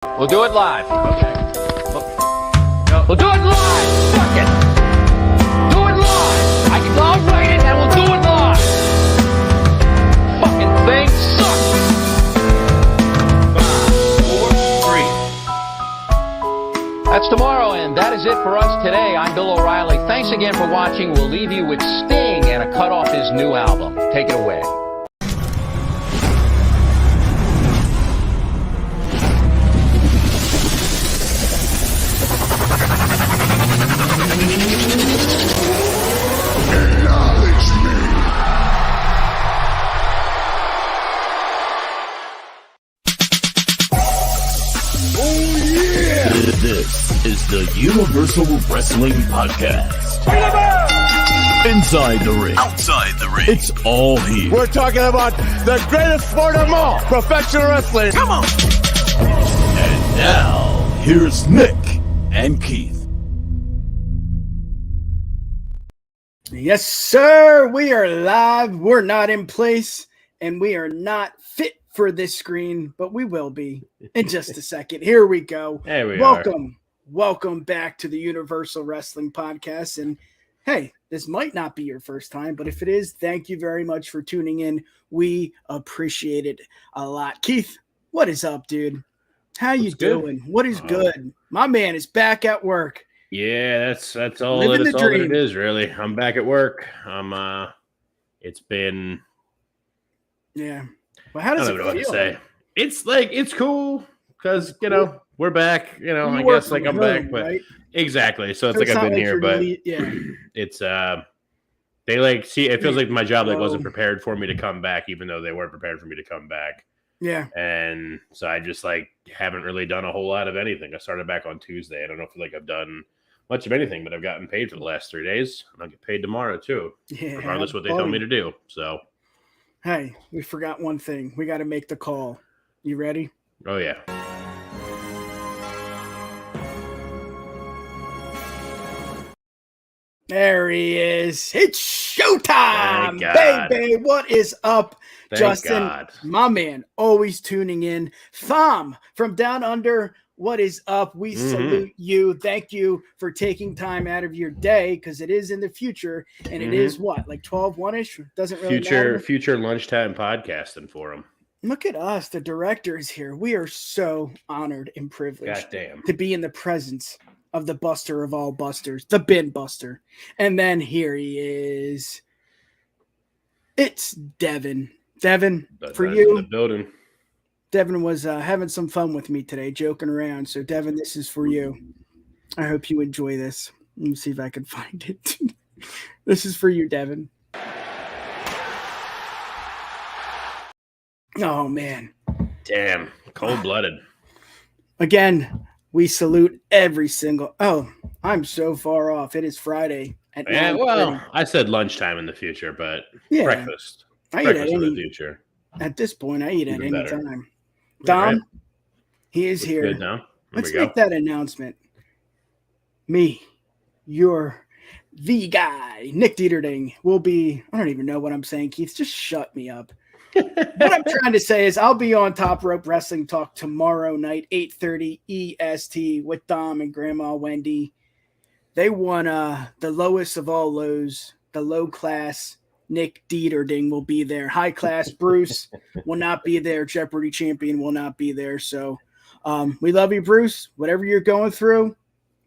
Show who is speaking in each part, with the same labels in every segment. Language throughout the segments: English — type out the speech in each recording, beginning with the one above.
Speaker 1: We'll do it live.
Speaker 2: Okay.
Speaker 1: We'll do it live. Fuck it. Do it live. I'll write it and we'll do it live. Fucking thing sucks. 5, 4, 3. That's tomorrow, and that is it for us today. I'm Bill O'Reilly. Thanks again for watching. We'll leave you with Sting and a cut off his new album. Take it away.
Speaker 3: This is the Universal Wrestling Podcast. Inside the ring. Outside the ring. It's all here.
Speaker 4: We're talking about the greatest sport of all, professional wrestling. Come on.
Speaker 3: And now, here's Nick and Keith.
Speaker 5: Yes, sir. We are live. We're not in place, and we are not fit for this screen, but we will be in just a second. Here we go.
Speaker 2: There we
Speaker 5: are. Welcome back to the Universal Wrestling Podcast. And hey, this might not be your first time, but if it is, thank you very much for tuning in. We appreciate it a lot. Keith, what is up, dude? How you doing? What is good? My man is back at work.
Speaker 2: Yeah, that's all.
Speaker 5: Living
Speaker 2: That's
Speaker 5: the
Speaker 2: all that
Speaker 5: dream.
Speaker 2: it is, really. I'm back at work. It's been.
Speaker 5: Yeah. Well, how
Speaker 2: I
Speaker 5: does
Speaker 2: don't
Speaker 5: it
Speaker 2: know what to
Speaker 5: feel?
Speaker 2: say. It's cool because we're back.
Speaker 5: You
Speaker 2: I
Speaker 5: work
Speaker 2: guess like
Speaker 5: from
Speaker 2: I'm
Speaker 5: home,
Speaker 2: back, but
Speaker 5: right?
Speaker 2: exactly. So it's
Speaker 5: So
Speaker 2: like I've
Speaker 5: not
Speaker 2: been here,
Speaker 5: you're
Speaker 2: but
Speaker 5: really- yeah.
Speaker 2: it's they it feels like my job wasn't
Speaker 5: Whoa.
Speaker 2: prepared for me to come back, even though they weren't prepared for me to come back.
Speaker 5: Yeah.
Speaker 2: And so I just haven't really done a whole lot of anything. I started back on Tuesday. I don't know if I've done much of anything, but I've gotten paid for the last 3 days, and I'll get paid tomorrow too,
Speaker 5: Yeah.
Speaker 2: regardless of what they tell me to do. So,
Speaker 5: Hey, we forgot one thing. We got to make the call. You ready?
Speaker 2: oh yeah,
Speaker 5: There he is. It's showtime,
Speaker 2: Thank God.
Speaker 5: baby. What is up,
Speaker 2: thank
Speaker 5: Justin?
Speaker 2: God.
Speaker 5: My man, always tuning in. Thom from Down Under. What is up? We salute you. Thank you for taking time out of your day because it is in the future, and it is what, like 12-1-ish? Doesn't really matter.
Speaker 2: Future lunchtime podcasting for them.
Speaker 5: Look at us, the directors here. We are so honored and privileged
Speaker 2: Goddamn.
Speaker 5: to be in the presence of the buster of all busters, the bin buster. And then here he is. It's Devin. Devin, for
Speaker 2: In
Speaker 5: you.
Speaker 2: the building.
Speaker 5: Devin was having some fun with me today, joking around. So, Devin, this is for you. I hope you enjoy this. Let me see if I can find it. This is for you, Devin. Oh, man.
Speaker 2: Damn, cold-blooded.
Speaker 5: Again, we salute every single. Oh, I'm so far off. It is Friday at
Speaker 2: Yeah,
Speaker 5: 9:30.
Speaker 2: well, I said lunchtime in the future, but
Speaker 5: Yeah.
Speaker 2: breakfast.
Speaker 5: I eat at
Speaker 2: Breakfast in the
Speaker 5: any.
Speaker 2: future.
Speaker 5: At this point, I eat at
Speaker 2: Even
Speaker 5: any
Speaker 2: better.
Speaker 5: time.
Speaker 2: All
Speaker 5: Dom,
Speaker 2: right.
Speaker 5: he is
Speaker 2: Looks
Speaker 5: here.
Speaker 2: good now. There
Speaker 5: Let's
Speaker 2: we go.
Speaker 5: make that announcement. Me, the guy, Nick Dieterding, will be. I don't even know what I'm saying, Keith. Just shut me up. What I'm trying to say is I'll be on Top Rope Wrestling Talk tomorrow night, 8:30 EST, with Dom and Grandma Wendy. They won the lowest of all lows, the low class. Nick Dieterding will be there. High class Bruce will not be there. Jeopardy champion will not be there. So we love you, Bruce. Whatever you're going through,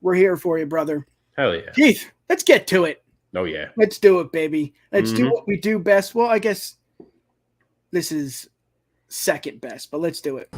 Speaker 5: we're here for you, brother.
Speaker 2: Hell yeah.
Speaker 5: Keith, let's get to it.
Speaker 2: Oh yeah.
Speaker 5: Let's do it, baby. Let's do
Speaker 2: Mhm.
Speaker 5: what we do best. Well, I guess this is second best, but let's do it.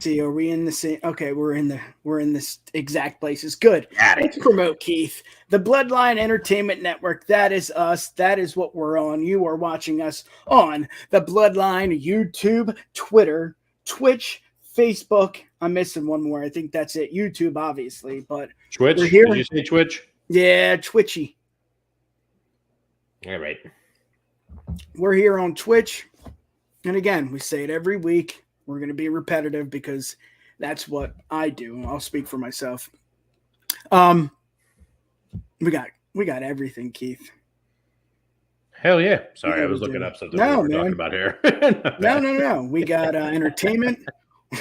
Speaker 5: See, are we in the same? Okay, we're in this exact places. Good.
Speaker 2: Got it.
Speaker 5: Let's promote, Keith. The Bloodline Entertainment Network. That is us. That is what we're on. You are watching us on the Bloodline YouTube, Twitter, Twitch, Facebook. I'm missing one more. I think that's it. YouTube, obviously, but
Speaker 2: Twitch?
Speaker 5: we're here.
Speaker 2: Did you say Twitch?
Speaker 5: Yeah, Twitchy.
Speaker 2: All right.
Speaker 5: We're here on Twitch. And again, we say it every week. We're going to be repetitive because that's what I do. I'll speak for myself. We got everything, Keith.
Speaker 2: Hell yeah. Sorry,
Speaker 5: Yeah,
Speaker 2: I was
Speaker 5: we
Speaker 2: looking
Speaker 5: do.
Speaker 2: up something
Speaker 5: No,
Speaker 2: we were
Speaker 5: man.
Speaker 2: talking about here.
Speaker 5: No. We got entertainment.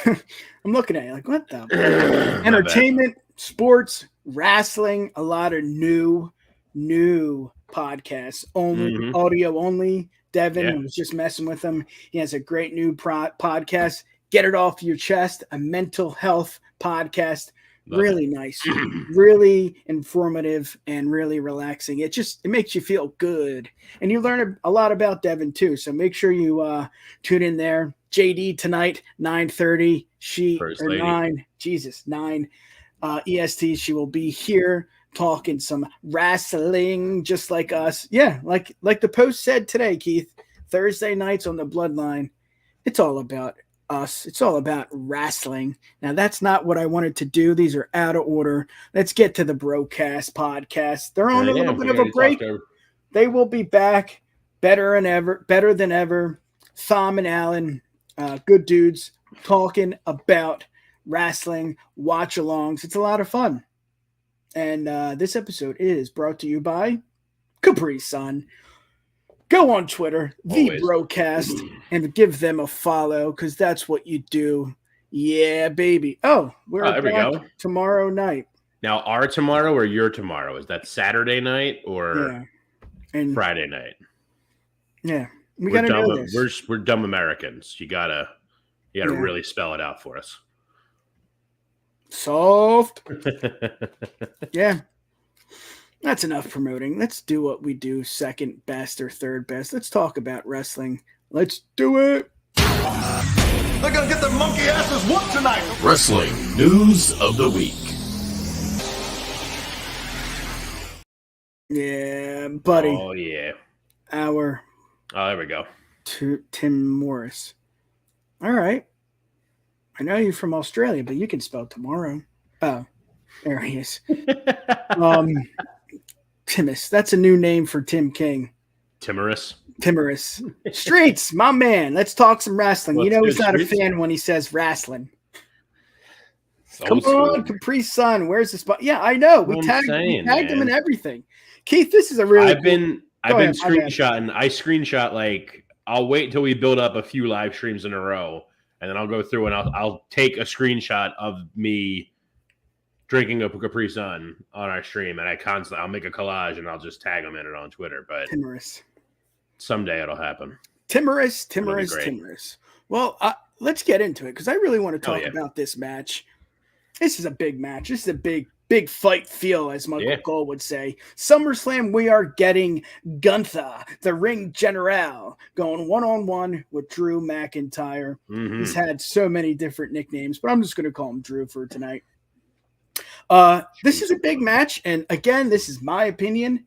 Speaker 5: I'm looking at you like, what the?
Speaker 2: My
Speaker 5: Entertainment, sports, wrestling, a lot of new podcasts, only
Speaker 2: Mhm.
Speaker 5: audio only. Devin
Speaker 2: Yeah.
Speaker 5: was just messing with him. He has a great new podcast. Get it off your chest, a mental health podcast.
Speaker 2: Love
Speaker 5: Really
Speaker 2: it.
Speaker 5: nice, really informative, and really relaxing. It makes you feel good, and you learn a lot about Devin too. So make sure you tune in there. JD tonight, 9:30.
Speaker 2: First lady.
Speaker 5: 9 EST. She will be here talking some wrestling, just like us. Yeah, like the post said today, Keith. Thursday nights on the Bloodline. It's all about us. It's all about wrestling. Now, that's not what I wanted to do. These are out of order. Let's get to the Broadcast podcast. They're on a little bit of a break. They will be back better than ever. Thom and Alan, good dudes, talking about wrestling, watch-alongs. It's a lot of fun. And this episode is brought to you by Capri Sun. Go on Twitter,
Speaker 2: Always.
Speaker 5: The Broadcast, and give them a follow because that's what you do. Yeah, baby. Oh, we're
Speaker 2: there we
Speaker 5: back
Speaker 2: go.
Speaker 5: tomorrow night.
Speaker 2: Now, our tomorrow or your tomorrow? Is that Saturday night or
Speaker 5: and
Speaker 2: Friday night?
Speaker 5: Yeah, we gotta know this.
Speaker 2: We're dumb Americans. You gotta really spell it out for us.
Speaker 5: Soft. Yeah. That's enough promoting. Let's do what we do second best or third best. Let's talk about wrestling. Let's do it.
Speaker 4: They're gonna get their monkey asses whooped tonight.
Speaker 3: Wrestling news of the week.
Speaker 5: Yeah, buddy.
Speaker 2: Oh, yeah.
Speaker 5: Oh,
Speaker 2: there we go.
Speaker 5: Tim Morris. All right. I know you're from Australia, but you can spell tomorrow. Oh, there he is. Timus. That's a new name for Tim King.
Speaker 2: Timorous.
Speaker 5: Streets, my man. Let's talk some wrestling.
Speaker 2: Let's
Speaker 5: you know
Speaker 2: do
Speaker 5: he's not
Speaker 2: Streets.
Speaker 5: a fan when he says wrestling.
Speaker 2: Come
Speaker 5: on, Capri Sun. Where's the spot? Yeah, I know. We tagged him in everything. Keith, this is a really
Speaker 2: I've been screenshotting. I screenshot like I'll wait until we build up a few live streams in a row, and then I'll go through and I'll take a screenshot of me drinking a Capri Sun on our stream, and I'll make a collage and I'll just tag them in it on Twitter. But
Speaker 5: Timorous.
Speaker 2: Someday it'll happen.
Speaker 5: Timorous. Well, let's get into it because I really want to talk
Speaker 2: yeah.
Speaker 5: about this match. This is a big match. This is a big fight feel, as Michael Cole would say. SummerSlam, we are getting Gunther, the ring general, going one-on-one with Drew McIntyre.
Speaker 2: Mm-hmm.
Speaker 5: He's had so many different nicknames, but I'm just going to call him Drew for tonight. This is a big match, and again, this is my opinion.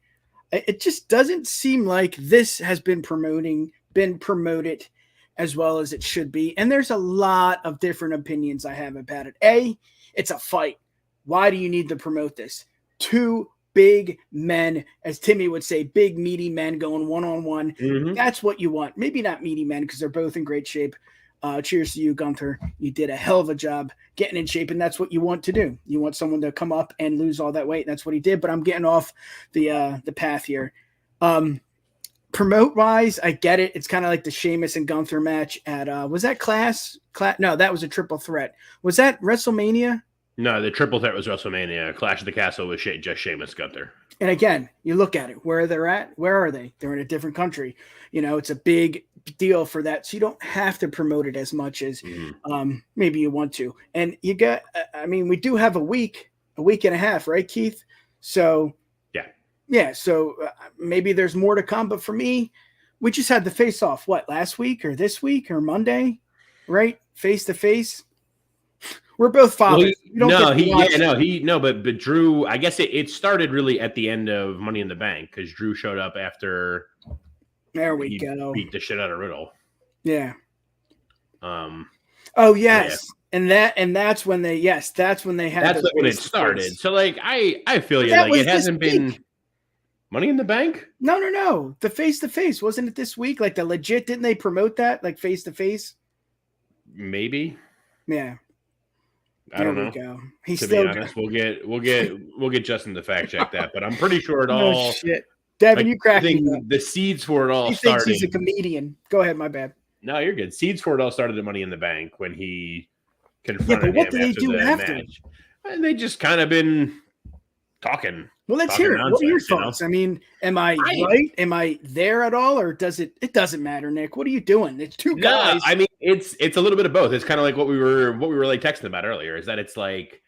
Speaker 5: It just doesn't seem like this has been promoted as well as it should be, and there's a lot of different opinions I have about it. It's a fight. Why do you need to promote this? Two big men, as Timmy would say, big meaty men going one-on-one.
Speaker 2: Mm-hmm.
Speaker 5: That's what you want. Maybe not meaty men because they're both in great shape. Cheers to you, Gunther. You did a hell of a job getting in shape, and that's what you want to do. You want someone to come up and lose all that weight. And that's what he did, but I'm getting off the path here. Promote-wise, I get it. It's kind of like the Sheamus and Gunther match at was that Clash? No, that was a triple threat. Was that WrestleMania?
Speaker 2: No, the triple threat was WrestleMania. Clash of the Castle was just Sheamus Gunther.
Speaker 5: And again, you look at it, where they're at. Where are they? They're in a different country. You know, it's a big deal for that. So you don't have to promote it as much as maybe you want to. And you got, we do have a week and a half, right, Keith? So yeah. So maybe there's more to come. But for me, we just had the face off. What, last week or this week or Monday, right? Face to face. We're both fathers.
Speaker 2: But Drew, I guess it started really at the end of Money in the Bank because Drew showed up after.
Speaker 5: There we go.
Speaker 2: Beat the shit out of Riddle.
Speaker 5: Yeah.
Speaker 2: Oh
Speaker 5: yes, yeah. and that's when they had.
Speaker 2: That's when it started. So like I feel you. Like it hasn't been Money in the Bank.
Speaker 5: No. The face to face wasn't it this week? Like the legit, didn't they promote that like face to face?
Speaker 2: Maybe.
Speaker 5: Yeah.
Speaker 2: I don't know.
Speaker 5: He's
Speaker 2: to
Speaker 5: still
Speaker 2: be honest, we'll get Justin to fact check that, but I'm pretty sure it all.
Speaker 5: Shit. Devin, you cracked me up.
Speaker 2: The seeds for it all
Speaker 5: He
Speaker 2: started.
Speaker 5: thinks he's a comedian. Go ahead, my bad.
Speaker 2: No, you're good. Seeds for it all started at Money in the Bank when he confronted
Speaker 5: what
Speaker 2: him
Speaker 5: did they
Speaker 2: after
Speaker 5: do
Speaker 2: the
Speaker 5: after?
Speaker 2: match. And they just kind of been talking.
Speaker 5: Well, let's
Speaker 2: talking
Speaker 5: hear it. What are your
Speaker 2: nonsense, you know?
Speaker 5: thoughts? I mean, am I right? Am I there at all, or does it? It doesn't matter, Nick. What are you doing? It's two guys.
Speaker 2: I mean, it's a little bit of both. It's kind of like what we were like texting about earlier. Is that it's like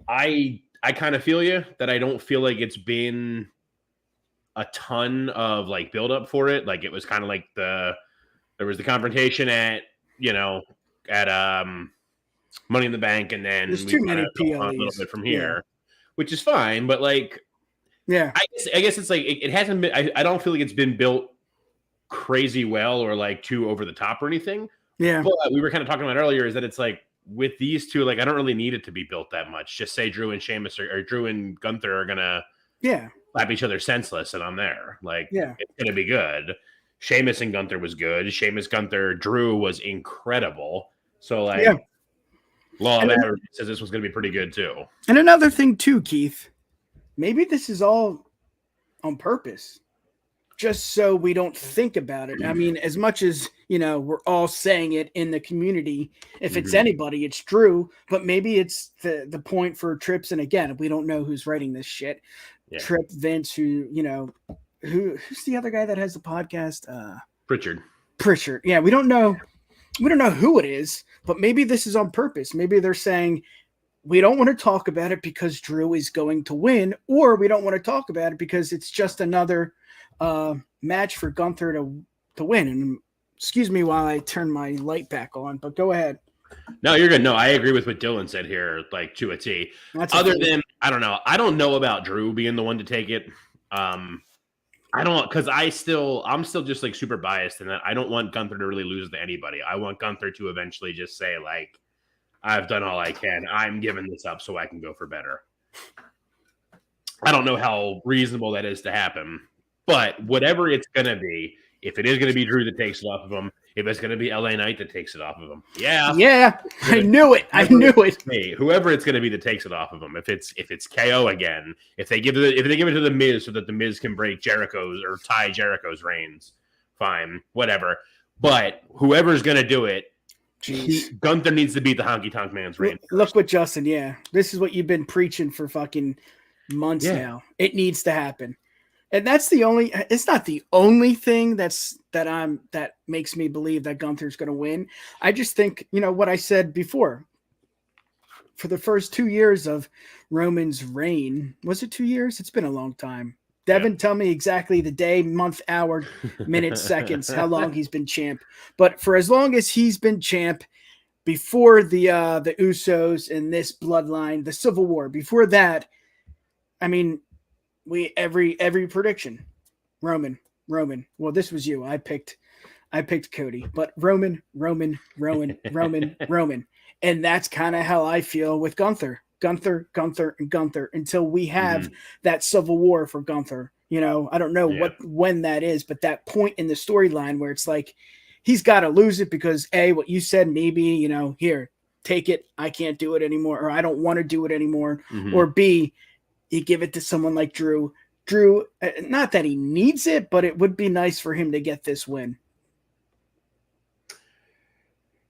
Speaker 2: I kind of feel you that I don't feel like it's been a ton of like build up for it. Like it was kind of like there was the confrontation at Money in the Bank, and then
Speaker 5: there's too many PLEs
Speaker 2: a little bit from here, which is fine. But like,
Speaker 5: yeah,
Speaker 2: I guess it's like it hasn't been. I don't feel like it's been built crazy well or like too over the top or anything.
Speaker 5: Yeah,
Speaker 2: but we were kind of talking about earlier is that it's like with these two, like I don't really need it to be built that much. Just say Drew and Sheamus or Drew and Gunther are gonna slap each other senseless, and I'm there. Like, it's gonna be good. Sheamus and Gunther was good. Sheamus, Gunther, Drew was incredible. So like, law of averages says this was gonna be pretty good too.
Speaker 5: And another thing too, Keith, maybe this is all on purpose, just so we don't think about it. I mean, as much as we're all saying it in the community, if it's anybody, it's Drew, but maybe it's the point for Trips. And again, we don't know who's writing this shit. Yeah. Trip, Vince, who's the other guy that has the podcast? Pritchard. Yeah, we don't know who it is, but maybe this is on purpose. Maybe they're saying we don't want to talk about it because Drew is going to win, or we don't want to talk about it because it's just another match for Gunther to win. And excuse me while I turn my light back on, but go ahead.
Speaker 2: No, you're good. No, I agree with what Dylan said here, like to a T. Other than, I don't know. I don't know about Drew being the one to take it. I don't, because I'm still just like super biased in that I don't want Gunther to really lose to anybody. I want Gunther to eventually just say like, I've done all I can. I'm giving this up so I can go for better. I don't know how reasonable that is to happen, but whatever it's going to be, if it is going to be Drew that takes it off of him, if it's going to be LA Knight that takes it off of him,
Speaker 5: I knew it.
Speaker 2: Hey, whoever it's going to be that takes it off of him. If it's KO again, if they give it to the Miz so that the Miz can break Jericho's or tie Jericho's reigns, fine, whatever. But whoever's going to do it, Gunther needs to beat the Honky Tonk Man's reign.
Speaker 5: Look what Justin. Yeah, this is what you've been preaching for fucking months now. It needs to happen. And that's it's not the only thing that makes me believe that Gunther's going to win. I just think, what I said before, for the first 2 years of Roman's reign, was it 2 years? It's been a long time. Devin, tell me exactly the day, month, hour, minute, seconds, how long he's been champ. But for as long as he's been champ, before the Usos and this bloodline, the Civil War, before that, I mean, every prediction, Roman. Well, this was you. I picked Cody, but Roman, and that's kind of how I feel with Gunther, until we have that Civil War for Gunther. I don't know when that is, but that point in the storyline where it's like he's got to lose it because what you said, maybe here, take it, I can't do it anymore, or I don't want to do it anymore, or B, you give it to someone like Drew. Not that he needs it, but it would be nice for him to get this win.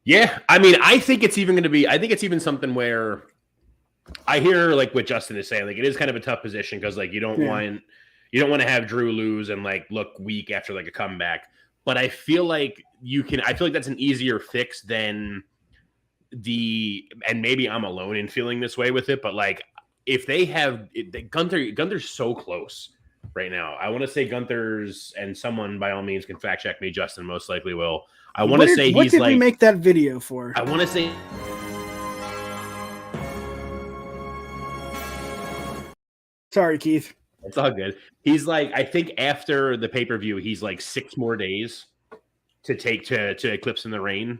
Speaker 2: Yeah, I mean, I think it's even something where I hear like what Justin is saying. Like, it is kind of a tough position because like you don't want to have Drew lose and like look weak after like a comeback. But I feel like I feel like that's an easier fix than and maybe I'm alone in feeling this way with it, but like, if they have Gunther's so close right now. I want to say Gunther's, and someone by all means can fact check me. Justin most likely will. I want to say
Speaker 5: what did we make that video for?
Speaker 2: I want to say.
Speaker 5: Sorry, Keith.
Speaker 2: It's all good. He's like, I think after the pay-per-view, he's like 6 more days to take to Eclipse in the Reign.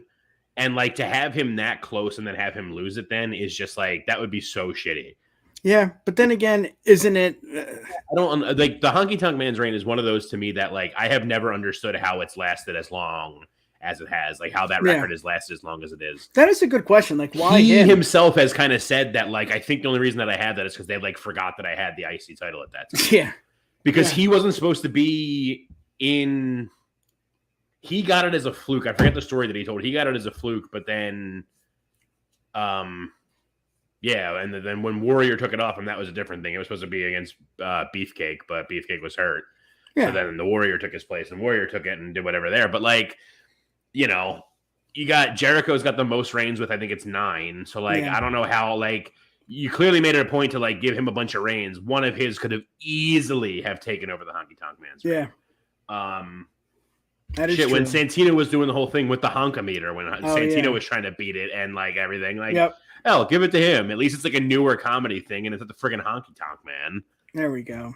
Speaker 2: And like to have him that close and then have him lose it then is just like, that would be so shitty.
Speaker 5: Yeah, but then again, isn't it?
Speaker 2: I don't like the Honky Tonk Man's reign is one of those to me that like I have never understood how it's lasted as long as it has, like how that record has lasted as long as it is.
Speaker 5: That is a good question. Like, why
Speaker 2: he himself has kind of said that. Like, I think the only reason that I had that is because they like forgot that I had the IC title at that time.
Speaker 5: Yeah,
Speaker 2: because he wasn't supposed to be in. He got it as a fluke. I forget the story that he told. He got it as a fluke, but then, and then when Warrior took it off him, that was a different thing. It was supposed to be against Beefcake, but Beefcake was hurt. Yeah. So then the Warrior took his place, and Warrior took it and did whatever there. But you got Jericho's got the most reigns with, I think it's 9. So I don't know how you clearly made it a point to give him a bunch of reigns. One of his could have easily have taken over the Honky Tonk Man's reign. That is true. When Santino was doing the whole thing with the honkometer, when Santino was trying to beat it and everything, hell, give it to him. At least it's a newer comedy thing, and it's at the friggin' Honky Tonk Man.
Speaker 5: There we go.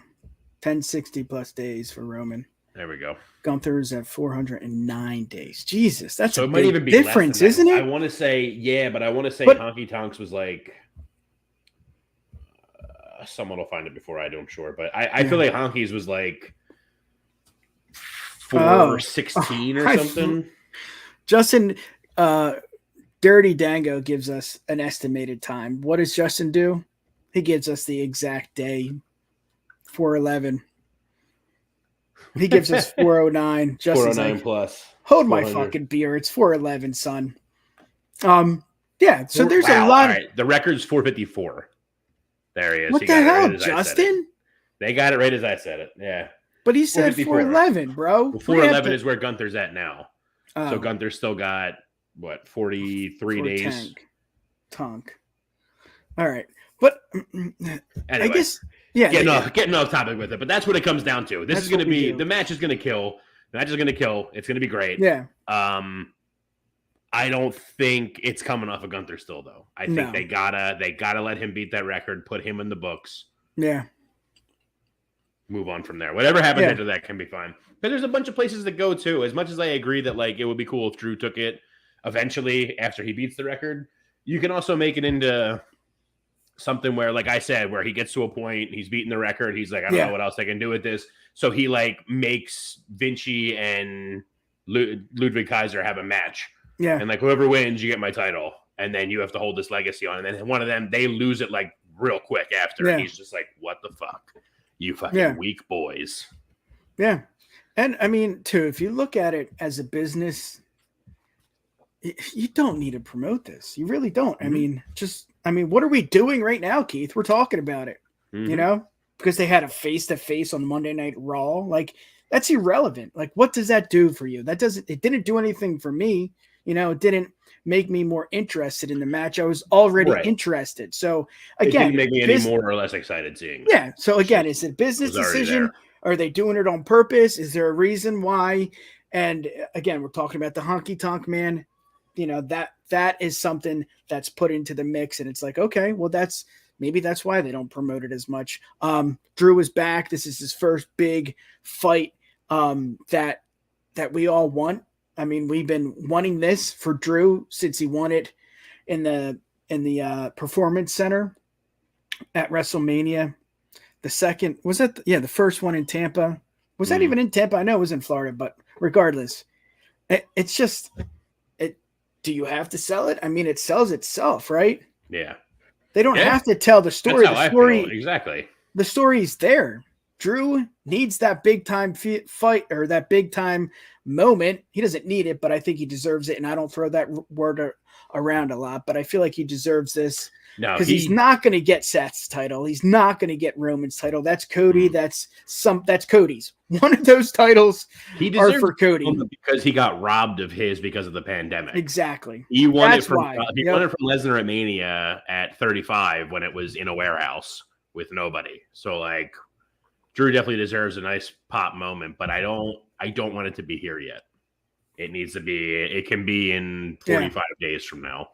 Speaker 5: 1060 plus days for Roman.
Speaker 2: There we go.
Speaker 5: Gunther's at 409 days. Jesus, that's
Speaker 2: so
Speaker 5: a
Speaker 2: it might
Speaker 5: big
Speaker 2: even be
Speaker 5: difference, isn't it?
Speaker 2: I want to say, but Honky Tonks was someone will find it before I do, I'm sure. But I feel like Honky's was 416 or something.
Speaker 5: Justin, Dirty Dango gives us an estimated time. What does Justin do? He gives us the exact day, 411. He gives us 409. Justin's
Speaker 2: 409 plus.
Speaker 5: Hold my fucking beer. It's 411, son. Yeah. So there's a lot.
Speaker 2: All right. The record's 454. There he is.
Speaker 5: What the hell, Justin?
Speaker 2: They got it right as I said it. Yeah.
Speaker 5: But he said 411, bro.
Speaker 2: Well, 411 is where Gunther's at now. So Gunther's still got, 43 days?
Speaker 5: Tonk. All right. But
Speaker 2: anyway,
Speaker 5: I guess,
Speaker 2: getting off topic with it. But that's what it comes down to. This is going to be, the match is going to kill. The match is going to kill. It's going to be great.
Speaker 5: Yeah.
Speaker 2: I don't think it's coming off of Gunther still, though. I think they gotta let him beat that record, put him in the books.
Speaker 5: Yeah.
Speaker 2: Move on from there. Whatever happens after that can be fine. But there's a bunch of places to go too. As much as I agree that it would be cool if Drew took it eventually after he beats the record, you can also make it into something where, like I said, where he gets to a point, he's beating the record, he's like, I don't know what else I can do with this. So he makes Vinci and Ludwig Kaiser have a match.
Speaker 5: Yeah.
Speaker 2: And whoever wins, you get my title. And then you have to hold this legacy on. And then one of them, they lose it real quick after. Yeah. And he's just what the fuck? You fucking weak boys.
Speaker 5: Yeah. And I mean, too, if you look at it as a business, you don't need to promote this. You really don't. Mm-hmm. I mean, what are we doing right now, Keith? We're talking about it, because they had a face-to-face on Monday Night Raw. That's irrelevant. What does that do for you? It didn't do anything for me. It didn't make me more interested in the match. I was already interested. So again,
Speaker 2: it didn't make me any more or less excited seeing it.
Speaker 5: Yeah. So again, is it a business decision? Are they doing it on purpose? Is there a reason why? And again, we're talking about the Honky Tonk Man. That is something that's put into the mix, and it's okay, well, maybe that's why they don't promote it as much. Drew is back. This is his first big fight that we all want. I mean, we've been wanting this for Drew since he won it in the Performance Center at WrestleMania. The second was that the first one in Tampa. Was that even in Tampa? I know it was in Florida, but regardless, it's just do you have to sell it? I mean, it sells itself, right?
Speaker 2: Yeah.
Speaker 5: They don't have to tell the story.
Speaker 2: That's how I feel. Exactly.
Speaker 5: The story's there. Drew needs that big time fight or that big time moment. He doesn't need it, but I think he deserves it. And I don't throw that word around a lot, but I feel like he deserves this because he's not going to get Seth's title. He's not going to get Roman's title. That's Cody. That's Cody's. One of those titles are for Cody
Speaker 2: because he got robbed of his because of the pandemic.
Speaker 5: Exactly.
Speaker 2: He won it from Lesnar at Mania at 35 when it was in a warehouse with nobody. So Drew definitely deserves a nice pop moment, but I don't want it to be here yet. It needs to be. It can be in 45 days from now.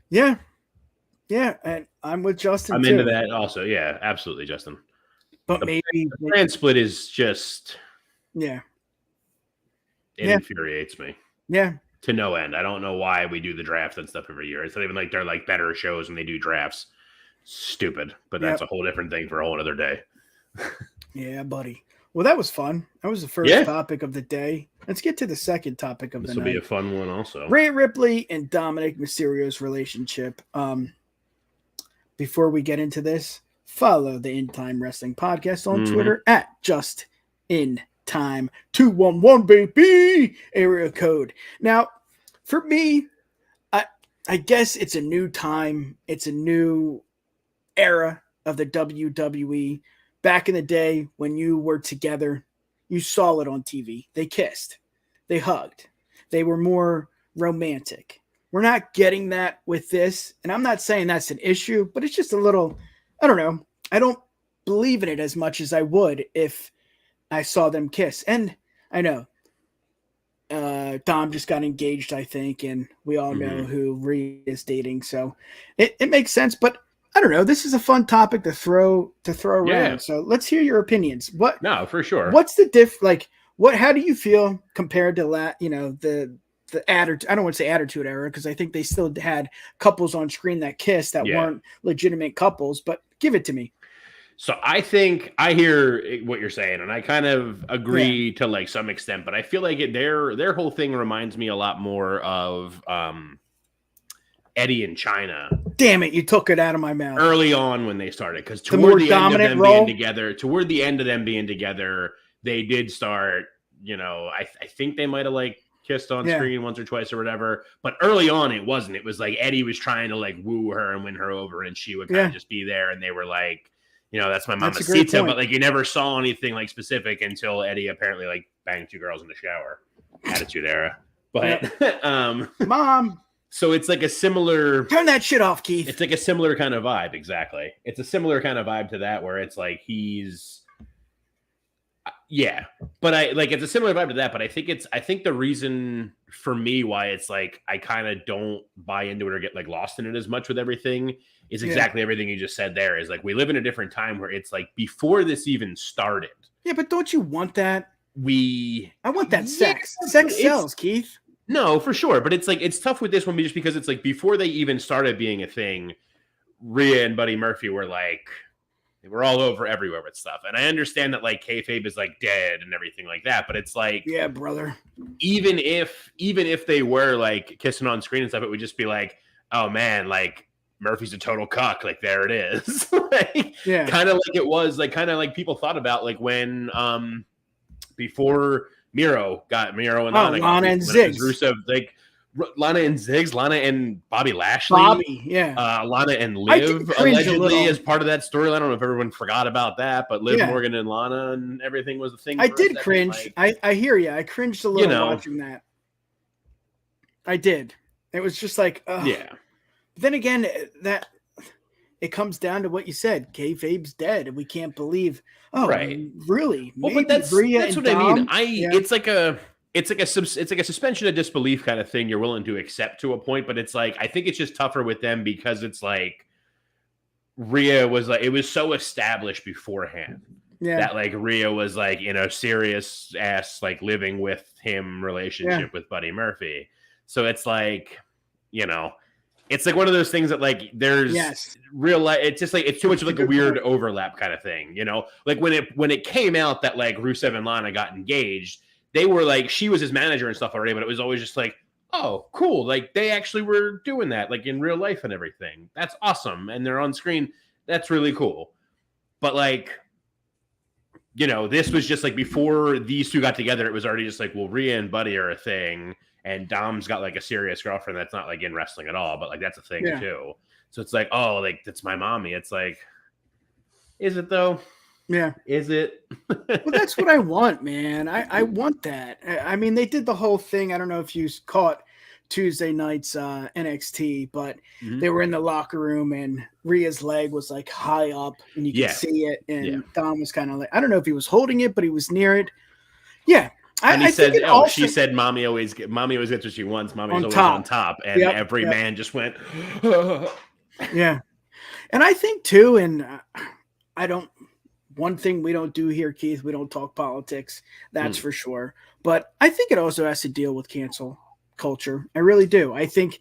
Speaker 5: Yeah, yeah, and I'm with Justin.
Speaker 2: I'm into that also. Yeah, absolutely, Justin.
Speaker 5: But maybe
Speaker 2: the brand split is just.
Speaker 5: Yeah.
Speaker 2: It infuriates me.
Speaker 5: Yeah.
Speaker 2: To no end. I don't know why we do the drafts and stuff every year. It's not even they're better shows when they do drafts. Stupid, but that's a whole different thing for a whole other day.
Speaker 5: Yeah, buddy. Well, that was fun. That was the first topic of the day. Let's get to the second topic of the night.
Speaker 2: This will be a fun one also.
Speaker 5: Rhea Ripley and Dominic Mysterio's relationship. Before we get into this, Follow the In Time Wrestling Podcast on Twitter at Just In Time 211 baby area code. Now, for me, I guess it's a new time. It's a new era of the WWE. Back in the day when you were together, you saw it on TV. They kissed. They hugged. They were more romantic. We're not getting that with this. And I'm not saying that's an issue, but it's just a little, I don't know. I don't believe in it as much as I would if I saw them kiss. And I know Dom just got engaged, I think, and we all know who Rhea is dating. So it makes sense, but I don't know. This is a fun topic to throw around.
Speaker 2: Yeah.
Speaker 5: So let's hear your opinions.
Speaker 2: No, for sure.
Speaker 5: What's the how do you feel compared to the attitude? I don't want to say attitude era because I think they still had couples on screen that kissed that weren't legitimate couples, but give it to me.
Speaker 2: So I think I hear what you're saying, and I kind of agree to like some extent, but I feel like their whole thing reminds me a lot more of Eddie and Chyna.
Speaker 5: Damn it, you took it out of my mouth.
Speaker 2: Early on when they started, because
Speaker 5: toward the end
Speaker 2: of them being together, they did start, I think they might have like kissed on screen once or twice or whatever, but early on it wasn't. It was like Eddie was trying to like woo her and win her over, and she would kind of just be there, and they were like, that's my mamacita, but like you never saw anything like specific until Eddie apparently like banged two girls in the shower. Attitude era. But
Speaker 5: Mom.
Speaker 2: So it's like a similar
Speaker 5: turn that shit off, Keith.
Speaker 2: It's like a similar kind of vibe, exactly. It's a similar kind of vibe to that where it's like but it's a similar vibe to that, but I think the reason for me why it's like I kind of don't buy into it or get like lost in it as much with everything is exactly everything you just said there. Is like we live in a different time where it's like before this even started.
Speaker 5: Yeah, but don't you want that? I want that sex. Sex sells, Keith.
Speaker 2: No, for sure. But it's like it's tough with this one just because it's like before they even started being a thing, Rhea and Buddy Murphy were like they were all over everywhere with stuff. And I understand that like kayfabe is like dead and everything like that, but it's like
Speaker 5: yeah, brother.
Speaker 2: Even if they were like kissing on screen and stuff, it would just be like, oh man, like Murphy's a total cuck. Like there it is. Kind of like it was like kind of like people thought about like when before Miro and
Speaker 5: Lana and Ziggs.
Speaker 2: Rusev, like Lana and Ziggs, Lana and Bobby Lashley. Lana and Liv allegedly as part of that storyline. I don't know if everyone forgot about that, but Liv Morgan and Lana and everything was the thing.
Speaker 5: I did cringe. I hear you. I cringed a little watching that. I did. It was just like, yeah. But then again, that it comes down to what you said. Kayfabe's dead, and we can't believe. Oh, right. Really?
Speaker 2: Well, but that's what Dom? I mean. It's like a suspension of disbelief kind of thing you're willing to accept to a point, but it's like I think it's just tougher with them because it's like Rhea was like it was so established beforehand that like Rhea was like in a serious ass like living with him relationship with Buddy Murphy. So it's like, it's like one of those things that like there's real life. It's just like it's too much of like a weird overlap kind of thing, Like when it came out that like Rusev and Lana got engaged, they were like she was his manager and stuff already, but it was always just like, oh, cool, like they actually were doing that like in real life and everything. That's awesome, and they're on screen. That's really cool. But like, this was just like before these two got together. It was already just like, well, Rhea and Buddy are a thing. And Dom's got like a serious girlfriend that's not like in wrestling at all, but like that's a thing too. So it's like, oh, like that's my mommy. It's like, is it though?
Speaker 5: Yeah.
Speaker 2: Is it?
Speaker 5: Well, that's what I want, man. I want that. I mean, they did the whole thing. I don't know if you caught Tuesday night's NXT, but they were in the locker room and Rhea's leg was like high up and you could see it. And Dom was kind of like, I don't know if he was holding it, but he was near it. Yeah.
Speaker 2: And he said, she said, mommy always gets what she wants. Mommy's always on top. And every man just went,
Speaker 5: yeah. And I think too, and one thing we don't do here, Keith, we don't talk politics. That's for sure. But I think it also has to deal with cancel culture. I really do. I think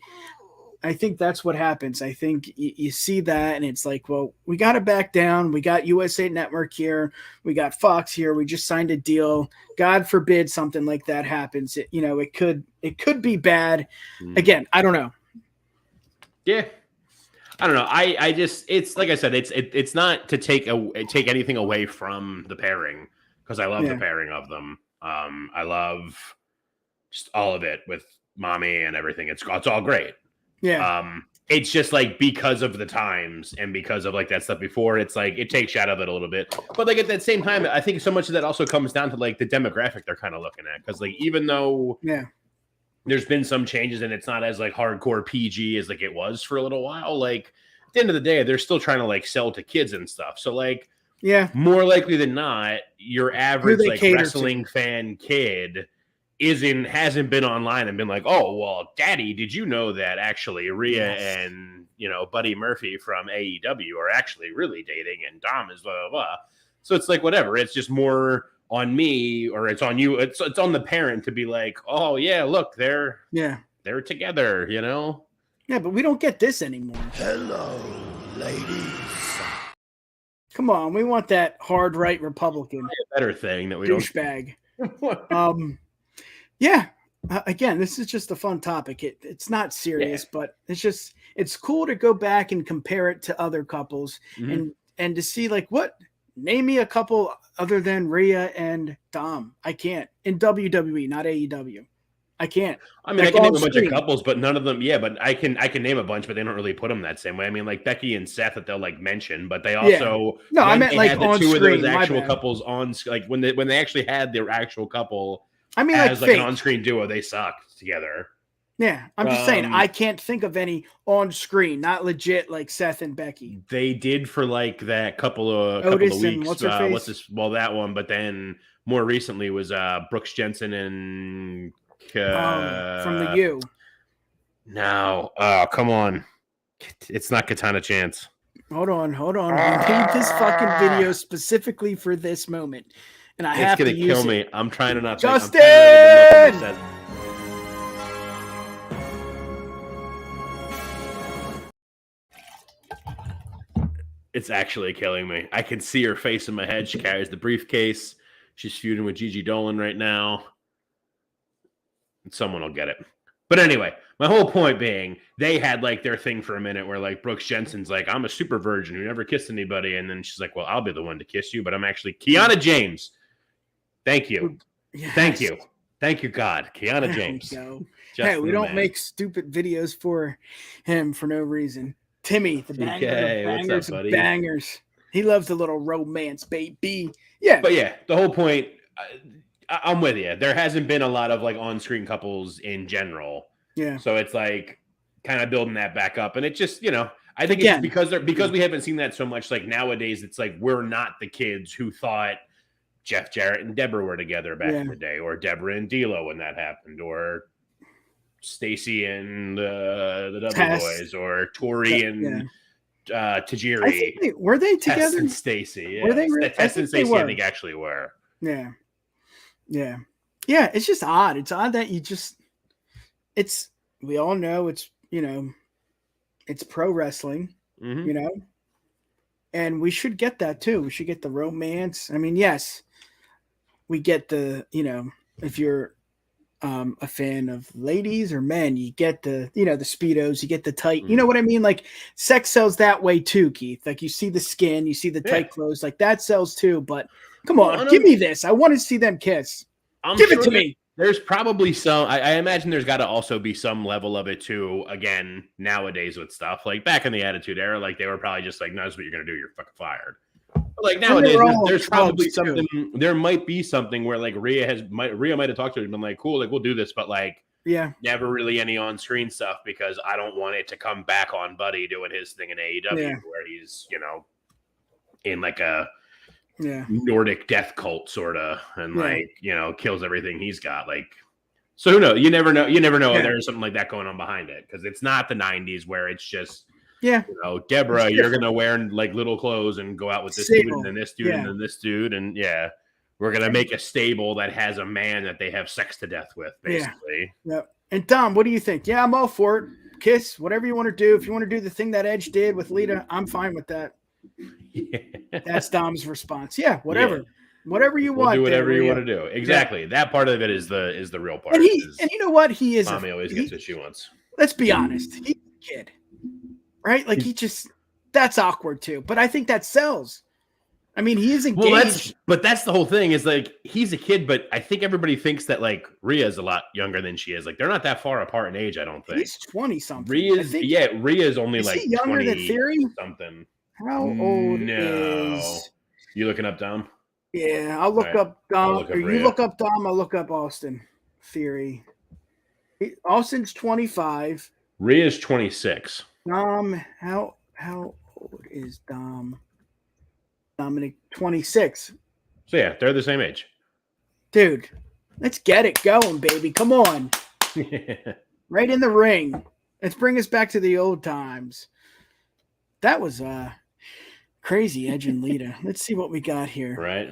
Speaker 5: that's what happens. I think you see that and it's like, well, we got to back down. We got USA Network here. We got Fox here. We just signed a deal. God forbid something like that happens. It could be bad. Again, I don't know.
Speaker 2: Yeah. I don't know. I just it's like I said, it's not to take anything away from the pairing because I love the pairing of them. I love just all of it with Mommy and everything. It's all great.
Speaker 5: Yeah.
Speaker 2: It's just like because of the times and because of like that stuff before, it's like it takes you out of it a little bit. But like at that same time, I think so much of that also comes down to like the demographic they're kind of looking at. Because like even though there's been some changes and it's not as like hardcore PG as like it was for a little while, like at the end of the day, they're still trying to like sell to kids and stuff. So like more likely than not, your average like wrestling fan kid hasn't been online and been like, oh, well, Daddy, did you know that actually Rhea and, Buddy Murphy from AEW are actually really dating and Dom is blah, blah, blah. So it's like, whatever. It's just more on me or it's on you. It's on the parent to be like, oh, yeah, look, they're together,
Speaker 5: Yeah, but we don't get this anymore.
Speaker 3: Hello, ladies.
Speaker 5: Come on. We want that hard right Republican.
Speaker 2: A better thing that we
Speaker 5: douchebag. Yeah. Again, this is just a fun topic. It's not serious, but it's cool to go back and compare it to other couples and to see like name me a couple other than Rhea and Dom. I can't in WWE, not AEW. I can't.
Speaker 2: I mean, I can name a bunch of couples, but none of them. Yeah, but I can name a bunch, but they don't really put them that same way. I mean, like Becky and Seth that they'll like mention, but they also
Speaker 5: no, I meant like on
Speaker 2: two
Speaker 5: screen.
Speaker 2: Of those actual couples on like when they actually had their actual couple.
Speaker 5: I mean,
Speaker 2: as
Speaker 5: like
Speaker 2: an on-screen duo, they sucked together.
Speaker 5: Yeah, I'm just saying I can't think of any on screen, not legit like Seth and Becky.
Speaker 2: They did for like that couple of weeks.
Speaker 5: And what's her face?
Speaker 2: That one, but then more recently was Brooks Jensen and
Speaker 5: from the U.
Speaker 2: No, come on, it's not Katana Chance.
Speaker 5: Hold on. We made this fucking video specifically for this moment. And it's
Speaker 2: gonna kill me. I'm trying to not.
Speaker 5: Justin!
Speaker 2: It's actually killing me. I can see her face in my head. She carries the briefcase. She's feuding with Gigi Dolan right now. Someone will get it. But anyway, my whole point being, they had like their thing for a minute where like Brooks Jensen's like, I'm a super virgin who never kissed anybody. And then she's like, well, I'll be the one to kiss you, but I'm actually Kiana James. Thank you.
Speaker 5: Yes.
Speaker 2: Thank you. Thank you, God. Kiana James.
Speaker 5: Hey, we don't make stupid videos for him for no reason. Timmy, the bangers of bangers. He loves a little romance, baby. Yeah.
Speaker 2: But yeah, the whole point, I'm with you. There hasn't been a lot of like on-screen couples in general.
Speaker 5: Yeah.
Speaker 2: So it's like kind of building that back up. And it just, I think it's because we haven't seen that so much. Like nowadays, it's like we're not the kids who thought Jeff Jarrett and Deborah were together back in the day, or Deborah and D'Lo when that happened, or Stacy and the W Boys, or Tori and Tajiri.
Speaker 5: Were they together?
Speaker 2: Tess and Stacy. Yeah.
Speaker 5: Were they really?
Speaker 2: Tess and Stacy, I think, actually were.
Speaker 5: Yeah. Yeah. Yeah. It's just odd. It's odd that we all know it's pro wrestling, and we should get that too. We should get the romance. I mean, yes, we get the, if you're a fan of ladies or men, you get the, the Speedos, you get the tight, you know what I mean? Like sex sells that way too, Keith. Like you see the skin, you see the tight clothes, like that sells too. But come on, give me this. I want to see them kiss. Give it to me.
Speaker 2: There's probably some, I imagine there's got to also be some level of it too, again, nowadays with stuff. Like back in the Attitude Era, like they were probably just like, no, that's what you're going to do. You're fucking fired. But like nowadays, there's probably something, there might be something where like Rhea might have talked to her and been like, cool, like we'll do this, but like, never really any on-screen stuff because I don't want it to come back on Buddy doing his thing in AEW where he's, in like a Nordic death cult sort of, and like, kills everything he's got. Like, so who knows? You never know. If there's something like that going on behind it, because it's not the 90s where it's just, Deborah, you're going to wear like little clothes and go out with this dude and then this dude and then this dude. And we're going to make a stable that has a man that they have sex to death with, basically.
Speaker 5: Yeah. And Dom, what do you think? Yeah, I'm all for it. Kiss, whatever you want to do. If you want to do the thing that Edge did with Lita, I'm fine with that. That's Dom's response. Yeah, whatever. Whatever you want.
Speaker 2: Do whatever you want to do. Exactly. That part of it is the real part.
Speaker 5: And you know what? He is.
Speaker 2: Mommy always gets what she wants.
Speaker 5: Let's be honest. He's a kid. right? Like that's awkward too. But I think that sells. I mean, he is engaged.
Speaker 2: Well, that's the whole thing is like he's a kid, but I think everybody thinks that like Rhea's a lot younger than she is. Like they're not that far apart in age, I don't think.
Speaker 5: He's 20 something.
Speaker 2: Rhea's only like
Speaker 5: he younger
Speaker 2: 20
Speaker 5: than Theory?
Speaker 2: Something.
Speaker 5: How old is
Speaker 2: you looking up Dom?
Speaker 5: Yeah, I'll look up Dom.
Speaker 2: Or
Speaker 5: you look up Dom, I'll look up Austin. Theory. Austin's 25.
Speaker 2: Rhea's 26.
Speaker 5: Dom, how old is Dom? Dominic, 26.
Speaker 2: So yeah, they're the same age.
Speaker 5: Dude, let's get it going, baby. Come on. Right in the ring. Let's bring us back to the old times. That was crazy, Edge and Lita. Let's see what we got here.
Speaker 2: Right.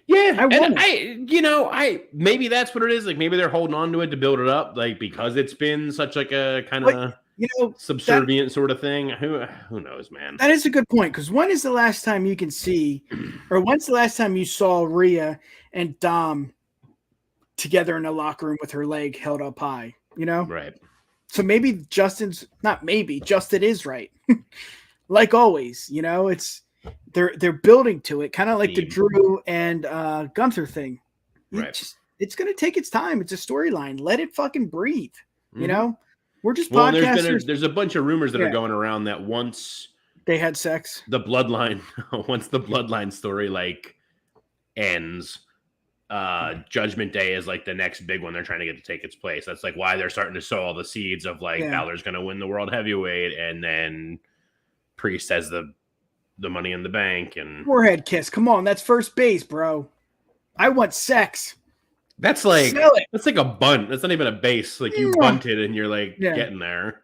Speaker 2: Yeah, I maybe that's what it is. Like maybe they're holding on to it to build it up, like because it's been such like a kind of subservient sort of thing. Who knows, man?
Speaker 5: That is a good point, because when is the last time you can see, or when's the last time you saw Rhea and Dom together in a locker room with her leg held up high?
Speaker 2: Right.
Speaker 5: So maybe Justin is right. Like always, it's they're building to it, kind of like the Drew and Gunther thing.
Speaker 2: Right.
Speaker 5: It's going to take its time. It's a storyline. Let it fucking breathe.
Speaker 2: Mm-hmm.
Speaker 5: We're just podcasters.
Speaker 2: There's a bunch of rumors that are going around that once
Speaker 5: they had sex,
Speaker 2: the bloodline story like ends, Judgment Day is like the next big one they're trying to get to take its place. That's like why they're starting to sow all the seeds of like Balor's going to win the world heavyweight, and then Priest has the Money in the Bank and
Speaker 5: forehead kiss. Come on, that's first base, bro. I want sex.
Speaker 2: That's like a bunt. That's not even a base. Like you bunted and you're like getting there.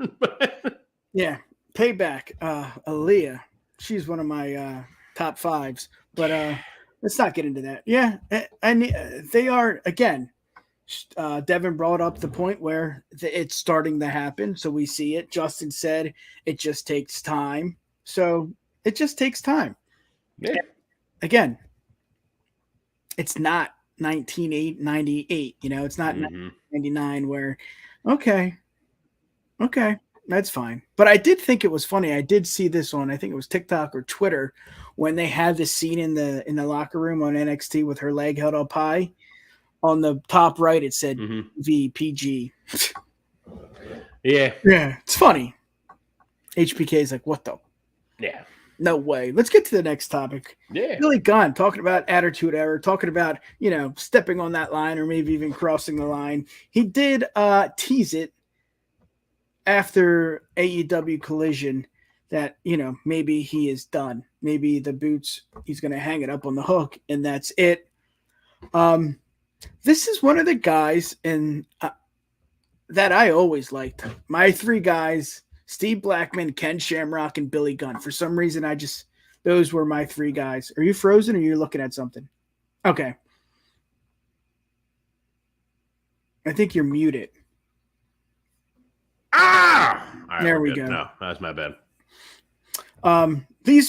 Speaker 5: Yeah, payback. Aaliyah, she's one of my top fives. But let's not get into that. Yeah, and they are again. Devin brought up the point where it's starting to happen, so we see it. Justin said it just takes time, so it just takes time.
Speaker 2: Yeah.
Speaker 5: Again, it's not 1998, it's not 1999 where, okay, that's fine. But I did think it was funny. I did see this on, I think it was TikTok or Twitter, when they had this scene in the locker room on NXT with her leg held up high. On the top right, it said VPG.
Speaker 2: Yeah,
Speaker 5: it's funny. HBK is like, what the?
Speaker 2: Yeah.
Speaker 5: No way. Let's get to the next topic.
Speaker 2: Yeah.
Speaker 5: Billy Gunn talking about attitude error, talking about, stepping on that line or maybe even crossing the line. He did tease it after AEW Collision that, maybe he is done. Maybe the boots, he's going to hang it up on the hook and that's it. This is one of the guys that I always liked. My three guys, Steve Blackman, Ken Shamrock, and Billy Gunn. For some reason, those were my three guys. Are you frozen or are you looking at something? Okay. I think you're muted.
Speaker 2: Right,
Speaker 5: there we go.
Speaker 2: No, that's my bad.
Speaker 5: Did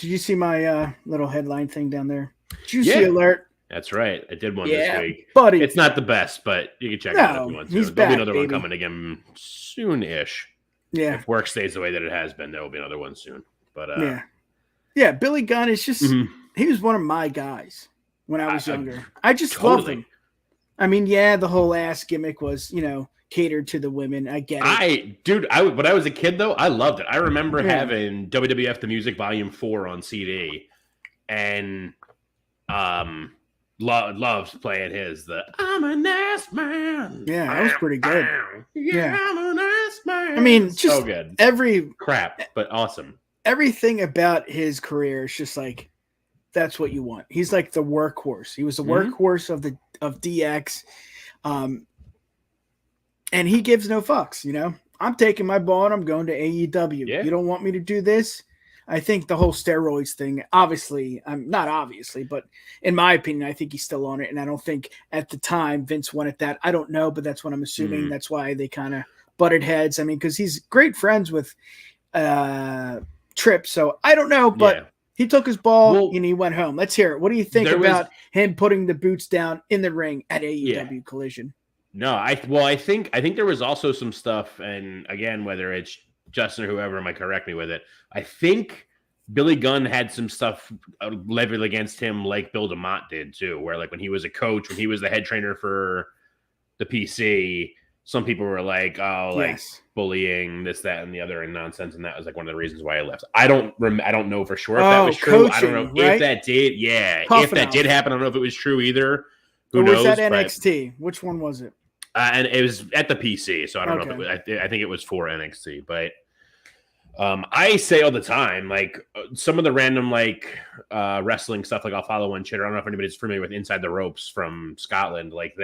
Speaker 5: you see my little headline thing down there? Juicy alert.
Speaker 2: That's right. I did one this week.
Speaker 5: Buddy.
Speaker 2: It's not the best, but you can check it out if you want to. There'll be another one coming again soon-ish.
Speaker 5: Yeah.
Speaker 2: If work stays the way that it has been, there will be another one soon. But
Speaker 5: yeah, Billy Gunn is just he was one of my guys when I was younger. I just loved him. I mean, the whole ass gimmick was, catered to the women. I get it.
Speaker 2: When I was a kid though, I loved it. I remember having WWF The Music Volume 4 on CD and loved playing I'm an ass man.
Speaker 5: Yeah, that was pretty good. Yeah.
Speaker 2: I'm an ass man.
Speaker 5: I mean, just
Speaker 2: so good.
Speaker 5: Every
Speaker 2: crap, but awesome.
Speaker 5: Everything about his career is just like, that's what you want. He's like the workhorse. He was the workhorse of DX. And he gives no fucks, I'm taking my ball and I'm going to AEW.
Speaker 2: Yeah.
Speaker 5: You don't want me to do this? I think the whole steroids thing, not obviously, but in my opinion, I think he's still on it. And I don't think at the time Vince wanted that. I don't know, but that's what I'm assuming. That's why they kind of butted heads. I mean, because he's great friends with Tripp. So I don't know, but he took his ball and he went home. Let's hear it. What do you think about him putting the boots down in the ring at AEW Collision?
Speaker 2: No, I think there was also some stuff, and again, whether it's Justin or whoever might correct me with it, I think Billy Gunn had some stuff levied against him like Bill DeMott did too, where like when he was a coach, when he was the head trainer for the PC, some people were like, oh, like bullying, this, that, and the other, and nonsense, and that was like one of the reasons why I left. I don't know for sure if that was true.
Speaker 5: Coaching,
Speaker 2: I don't know if that did. Yeah, if that did happen, I don't know if it was true either. Who knows?
Speaker 5: Was that NXT? Which one was it?
Speaker 2: And it was at the PC, so I don't know if it was, I think it was for NXT, but I say all the time, like some of the random like wrestling stuff, like I'll follow one shit. I don't know if anybody's familiar with Inside the Ropes from Scotland. Like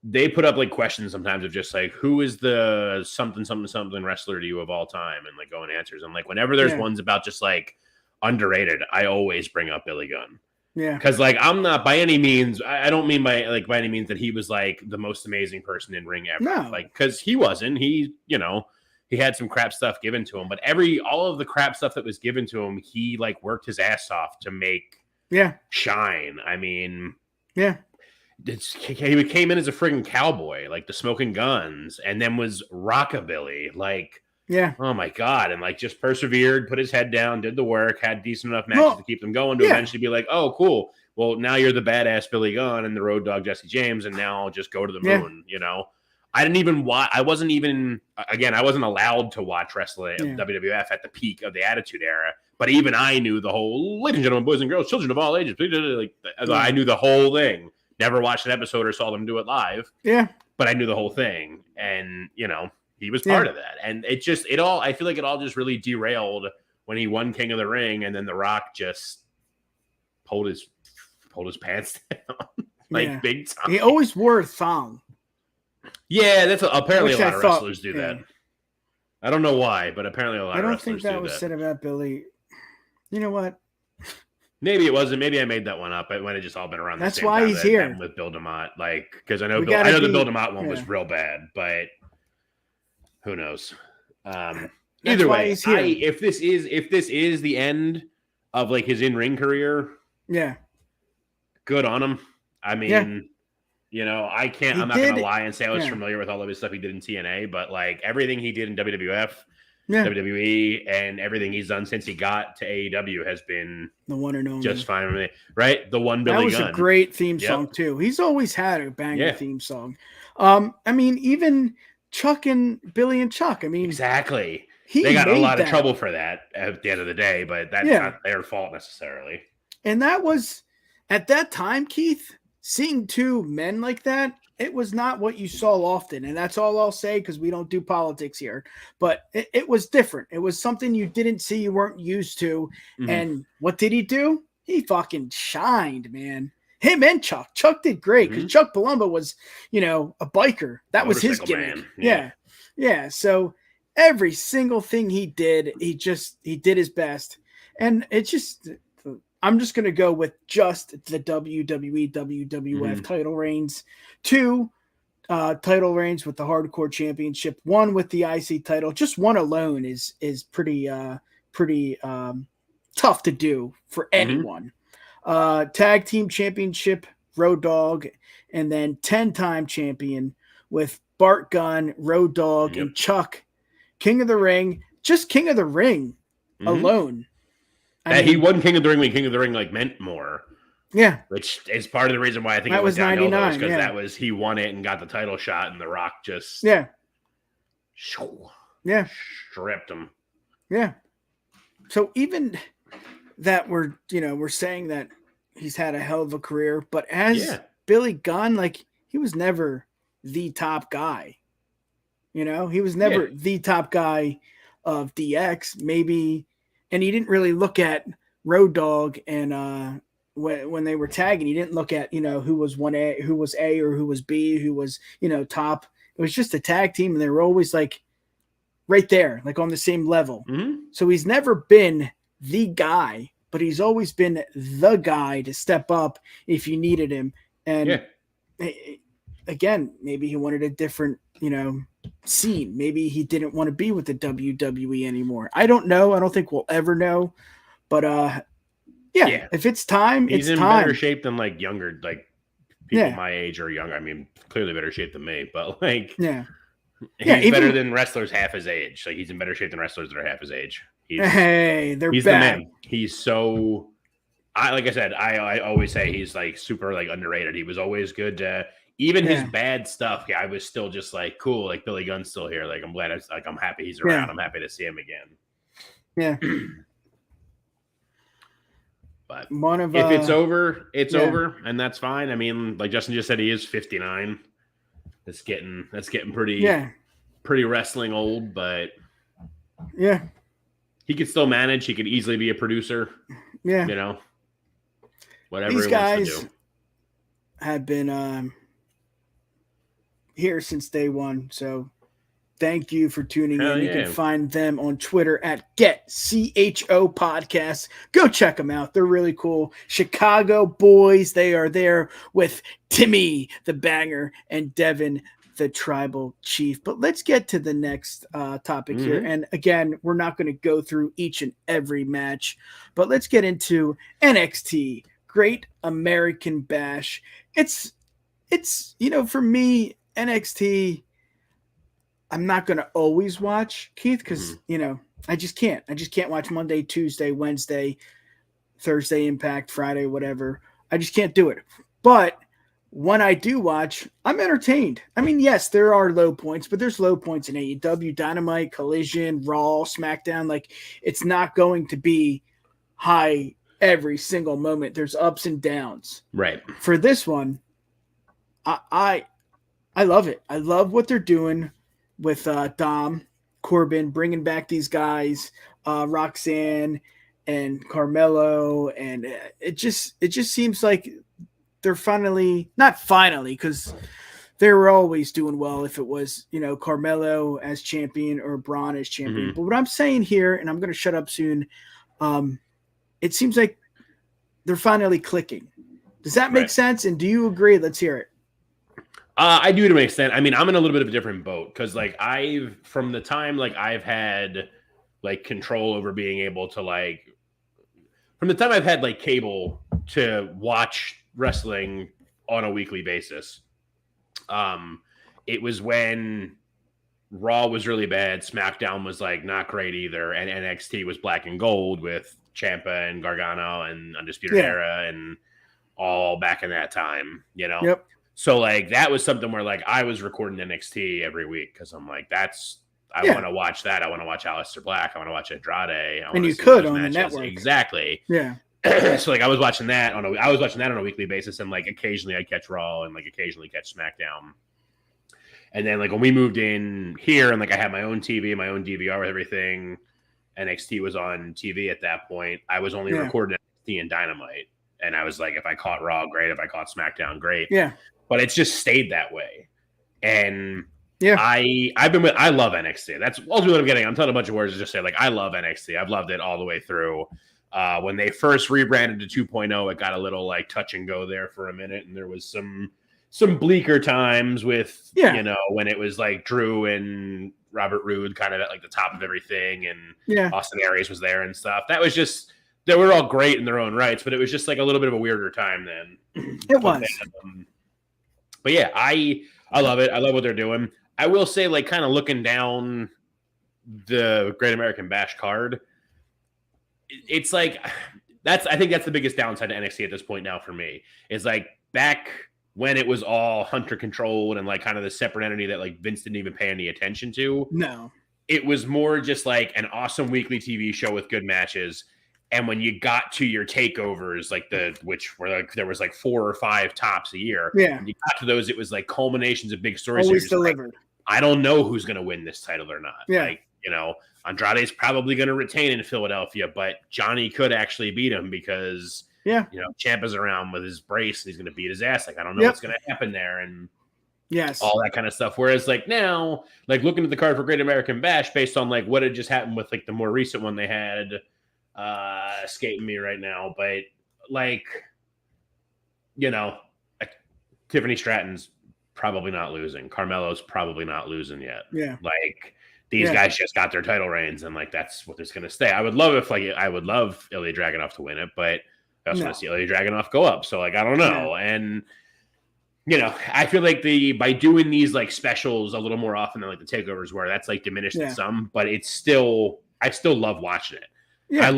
Speaker 2: they put up like questions sometimes of just like, who is the something wrestler to you of all time, and like going answers. And like whenever there's ones about just like underrated, I always bring up Billy Gunn.
Speaker 5: Yeah,
Speaker 2: because like I'm not by any means. I don't mean by any means that he was like the most amazing person in ring ever.
Speaker 5: No,
Speaker 2: like because he wasn't. He had some crap stuff given to him, but all of the crap stuff that was given to him, he like worked his ass off to make shine. I mean, he came in as a friggin' cowboy, like the Smoking Guns, and then was rockabilly, like. Yeah. Oh my God. And like just persevered, put his head down, did the work, had decent enough matches to keep them going to eventually be like, oh, cool. Well, now you're the badass Billy Gunn and the road dog Jesse James, and now I'll just go to the moon, I didn't even watch. I wasn't allowed to watch wrestling WWF at the peak of the Attitude Era. But even I knew the whole, ladies and gentlemen, boys and girls, children of all ages. Like I knew the whole thing. Never watched an episode or saw them do it live. Yeah. But I knew the whole thing. And, he was part of that. And I feel like it all just really derailed when he won King of the Ring, and then The Rock just pulled his pants down big time.
Speaker 5: He always wore a thong.
Speaker 2: Yeah, that's apparently a lot of wrestlers do that. I don't know why, but apparently a lot of wrestlers do that. I don't think that was
Speaker 5: said about Billy. You know what?
Speaker 2: Maybe it wasn't. Maybe I made that one up. It might have just all been around the same time.
Speaker 5: That's why he's here
Speaker 2: with Bill DeMott. Like, because I know the Bill DeMott one was real bad, but who knows? Either way, if this is the end of like his in-ring career, good on him. I mean, I can't. I'm not gonna lie and say I was familiar with all of his stuff he did in TNA, but like everything he did in WWF, WWE, and everything he's done since he got to AEW has been
Speaker 5: the one and only,
Speaker 2: just fine with me. Right? The one Billy Gunn.
Speaker 5: That was a great theme song too. He's always had a banger theme song. I mean, even Chuck and Billy and Chuck. I mean,
Speaker 2: exactly. They got a lot of trouble for that at the end of the day, but that's not their fault necessarily.
Speaker 5: And that was at that time, Keith, seeing two men like that, it was not what you saw often. And that's all I'll say, because we don't do politics here. But it was different. It was something you didn't see, you weren't used to. Mm-hmm. And what did he do? He fucking shined, man. Him and Chuck. Chuck did great because Chuck Palumbo was, a biker. That was his gimmick. Yeah. So every single thing he did, he did his best. And it's just, I'm just going to go with just the WWE, WWF title reigns. 2 title reigns with the Hardcore Championship. 1 with the IC title. Just 1 alone is pretty tough to do for anyone. Tag Team Championship, Road Dogg, and then 10-time champion with Bart Gunn, Road Dogg, and Chuck. King of the Ring, just King of the Ring alone.
Speaker 2: He won King of the Ring when King of the Ring like meant more.
Speaker 5: Yeah.
Speaker 2: Which is part of the reason why I think
Speaker 5: that
Speaker 2: it was
Speaker 5: 99
Speaker 2: because he won it and got the title shot, and The Rock just stripped him.
Speaker 5: Yeah. So even that we're saying that he's had a hell of a career, but as Billy Gunn, like, he was never the top guy. He was never the top guy of DX, maybe, and he didn't really look at Road Dogg and when they were tagging, he didn't look at who was who was A or who was B, who was top. It was just a tag team, and they were always like right there, like on the same level. So he's never been the guy, but he's always been the guy to step up if you needed him. And again, maybe he wanted a different scene. Maybe he didn't want to be with the WWE anymore. I don't know. I don't think we'll ever know. But if it's time,
Speaker 2: he's
Speaker 5: it's
Speaker 2: in
Speaker 5: time.
Speaker 2: Better shape than like younger, like people my age or younger. I mean, clearly better shape than me, but like,
Speaker 5: he's
Speaker 2: better than wrestlers half his age. Like, he's in better shape than wrestlers that are half his age.
Speaker 5: He's
Speaker 2: back.
Speaker 5: The man.
Speaker 2: He's so. Like I said, I always say he's like super like underrated. He was always good. Even his bad stuff, I was still just like cool. Like Billy Gunn's still here. Like I'm glad. I'm happy he's around. I'm happy to see him again.
Speaker 5: Yeah.
Speaker 2: But if it's over, it's over, and that's fine. I mean, like Justin just said, he is 59. That's getting pretty wrestling old, but he could still manage. He could easily be a producer.
Speaker 5: Yeah,
Speaker 2: you know, whatever
Speaker 5: these
Speaker 2: he
Speaker 5: guys
Speaker 2: wants to do.
Speaker 5: Have been here since day one. So thank you for tuning in. You can find them on Twitter at GetCHO Podcast. Go check them out. They're really cool. Chicago boys. They are there with Timmy the Banger and Devin the Tribal Chief. But let's get to the next topic here. And again, we're not going to go through each and every match, but let's get into NXT Great American Bash. It's for me, NXT, I'm not going to always watch, Keith, because, I just can't. I just can't watch Monday, Tuesday, Wednesday, Thursday Impact, Friday, whatever. I just can't do it. But when I do watch, I'm entertained. I mean, yes, there are low points, but there's low points in AEW, Dynamite, Collision, Raw, SmackDown. Like, it's not going to be high every single moment. There's ups and downs.
Speaker 2: Right.
Speaker 5: For this one, I love it. I love what they're doing with Dom, Corbin, bringing back these guys, Roxanne and Carmelo, and it just seems like they're not finally, because they were always doing well if it was, Carmelo as champion or Braun as champion. But what I'm saying here, and I'm going to shut up soon, it seems like they're finally clicking. Does that make sense? And do you agree? Let's hear it.
Speaker 2: I do, to an extent. I mean, I'm in a little bit of a different boat because, like, from the time, like, I've had, like, control over being able to, like, from the time I've had, like, cable to watch wrestling on a weekly basis, it was when Raw was really bad, SmackDown was, like, not great either, and NXT was black and gold with Ciampa and Gargano and Undisputed Era and all back in that time,
Speaker 5: Yep.
Speaker 2: So, like, that was something where, like, I was recording NXT every week because I'm like, I want to watch that. I want to watch Aleister Black. I want to watch Andrade.
Speaker 5: And you could on the network.
Speaker 2: Exactly.
Speaker 5: Yeah.
Speaker 2: So, like, I was watching that on a weekly basis, and, like, occasionally I'd catch Raw and, like, occasionally catch SmackDown. And then, like, when we moved in here and, like, I had my own TV, my own DVR with everything, NXT was on TV at that point. I was only recording NXT and Dynamite. And I was like, if I caught Raw, great. If I caught SmackDown, great.
Speaker 5: Yeah.
Speaker 2: But it's just stayed that way. And I love NXT. That's ultimately what I'm getting. I'm telling a bunch of words to just say, like, I love NXT. I've loved it all the way through. When they first rebranded to 2.0, it got a little, like, touch and go there for a minute. And there was some bleaker times with, when it was, like, Drew and Robert Roode kind of at, like, the top of everything. And Austin Aries was there and stuff. That was just, they were all great in their own rights, but it was just, like, a little bit of a weirder time then.
Speaker 5: It was.
Speaker 2: But yeah, I love it. I love what they're doing. I will say, like, kind of looking down the Great American Bash card, it's like I think that's the biggest downside to NXT at this point now for me. Is, like, back when it was all Hunter controlled and, like, kind of the separate entity that, like, Vince didn't even pay any attention to.
Speaker 5: No,
Speaker 2: it was more just like an awesome weekly TV show with good matches. And when you got to your takeovers, like which were, like, there was, like, 4 or 5 tops a year.
Speaker 5: Yeah.
Speaker 2: When you got to those, it was like culminations of big stories.
Speaker 5: Always delivered.
Speaker 2: Like, I don't know who's going to win this title or not.
Speaker 5: Yeah.
Speaker 2: Like, Andrade's probably going to retain in Philadelphia, but Johnny could actually beat him because, Ciampa's around with his brace and he's going to beat his ass. Like, I don't know what's going to happen there. And all that kind of stuff. Whereas, like, now, like, looking at the card for Great American Bash based on, like, what had just happened with, like, the more recent one they had, escaping me right now, but, like, Tiffany Stratton's probably not losing. Carmelo's probably not losing yet.
Speaker 5: Yeah.
Speaker 2: Like, these guys just got their title reigns, and, like, that's what there's going to stay. I would love Ilya Dragunov to win it, but I also want to see Ilya Dragunov go up. So, like, I don't know. And I feel like by doing these like specials a little more often than like the takeovers where that's like diminished in some, but I still love watching it.
Speaker 5: Yeah.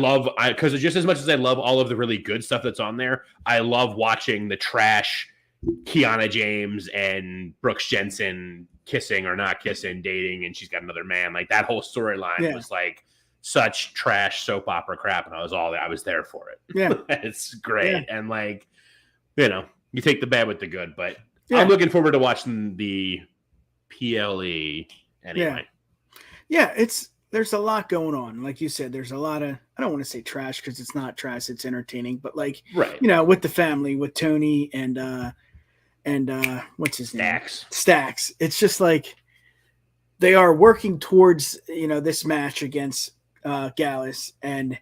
Speaker 2: Because just as much as I love all of the really good stuff that's on there, I love watching the trash Kiana James and Brooks Jensen kissing or not kissing, dating, and she's got another man. Like that whole storyline was like such trash soap opera crap, and I was there for it.
Speaker 5: Yeah.
Speaker 2: It's great. Yeah. And like, you take the bad with the good, but I'm looking forward to watching the PLE anyway.
Speaker 5: Yeah, there's a lot going on. Like you said, there's a lot of, I don't want to say trash because it's not trash, it's entertaining, but like, with the family, with Tony and what's his name? Stacks. It's just like they are working towards, this match against Gallus, and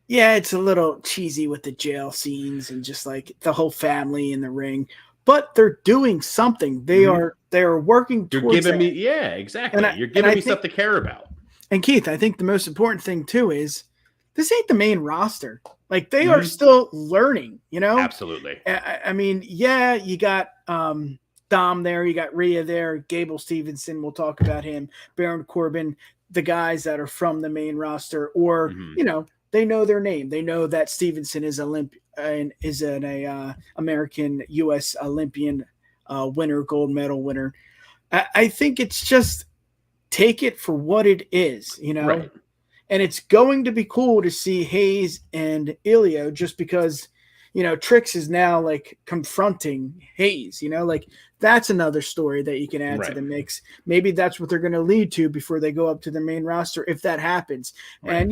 Speaker 5: yeah, it's a little cheesy with the jail scenes and just like the whole family in the ring, but they're doing something. They are working towards
Speaker 2: You're giving me, exactly. You're giving me stuff to care about.
Speaker 5: And Keith, I think the most important thing too is this ain't the main roster. Like they are still learning,
Speaker 2: Absolutely.
Speaker 5: I mean, you got Dom there, you got Rhea there, Gable Stevenson, we'll talk about him, Baron Corbin, the guys that are from the main roster, or they know their name. They know that Stevenson is an American U.S. Olympian winner, gold medal winner. I think it's just take it for what it is, and it's going to be cool to see Hayes and Ilio just because, Trix is now like confronting Hayes, like that's another story that you can add to the mix. Maybe that's what they're going to lead to before they go up to the main roster, if that happens. And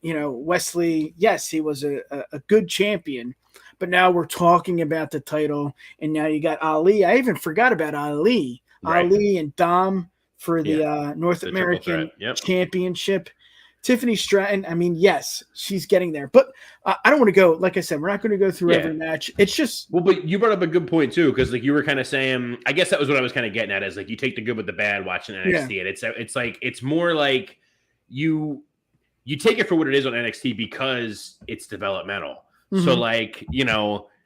Speaker 5: Wesley, yes, he was a good champion, but now we're talking about the title, and now you got Ali. I even forgot about Ali. Ali and Dom for the North American Championship. Tiffany Stratton, I mean, yes, she's getting there. But I don't want to go, like I said, we're not going to go through every match. It's just...
Speaker 2: Well, but you brought up a good point, too, because like you were kind of saying, I guess that was what I was kind of getting at, is like you take the good with the bad watching NXT. And it's like, it's more like you take it for what it is on NXT because it's developmental. So like,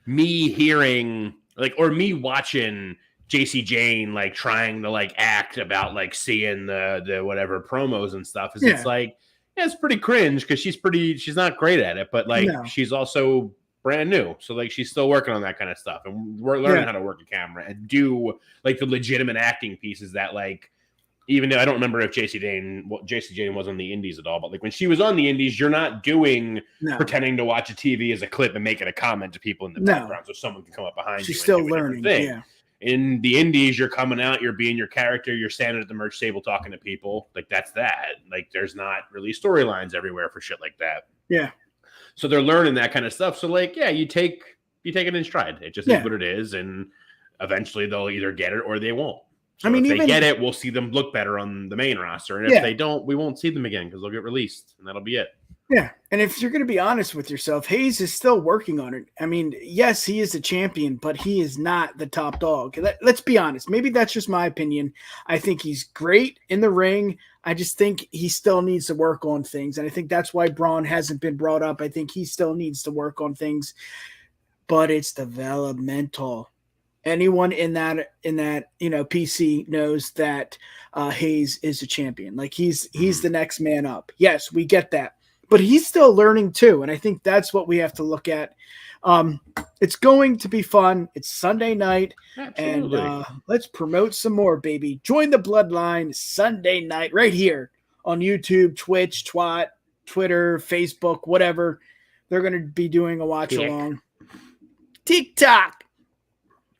Speaker 2: me hearing, like, or me watching JC Jane like trying to like act about like seeing the whatever promos and stuff is it's like it's pretty cringe because she's not great at it, but like she's also brand new, so like she's still working on that kind of stuff, and we're learning how to work a camera and do like the legitimate acting pieces that like, even though I don't remember if JC Jane was on the indies at all, but like when she was on the indies, you're not doing pretending to watch a TV as a clip and making a comment to people in the background so someone can come up behind you.
Speaker 5: She's still learning.
Speaker 2: In the indies, you're coming out, you're being your character, you're standing at the merch table talking to people. Like, that's that. Like, there's not really storylines everywhere for shit like that.
Speaker 5: Yeah.
Speaker 2: So they're learning that kind of stuff. So, like, you take it in stride. It just is what it is. And eventually they'll either get it or they won't. So I mean, if they get it, we'll see them look better on the main roster. And if they don't, we won't see them again because they'll get released. And that'll be it.
Speaker 5: Yeah, and if you're going to be honest with yourself, Hayes is still working on it. I mean, yes, he is a champion, but he is not the top dog. Let's be honest. Maybe that's just my opinion. I think he's great in the ring. I just think he still needs to work on things, and I think that's why Braun hasn't been brought up. I think he still needs to work on things, but it's developmental. Anyone in that PC knows that Hayes is a champion. Like he's the next man up. Yes, we get that. But he's still learning too, and I think that's what we have to look at. It's going to be fun. It's Sunday night, and let's promote some more, baby. Join the Bloodline Sunday night right here on YouTube, Twitch, Twitter, Facebook, whatever. They're going to be doing a watch-along. TikTok.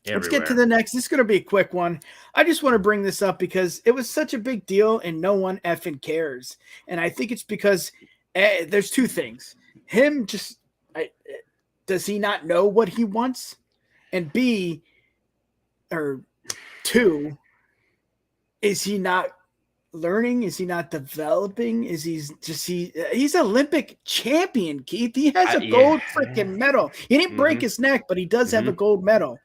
Speaker 5: Everywhere. Let's get to the next. This is going to be a quick one. I just want to bring this up because it was such a big deal, and no one effing cares. And I think it's because... there's two things. Him just does he not know what he wants? And B, or two, is he not learning? Is he not developing? Is he's Olympic champion, Keith. He has a gold freaking medal. He didn't break his neck, but he does have a gold medal.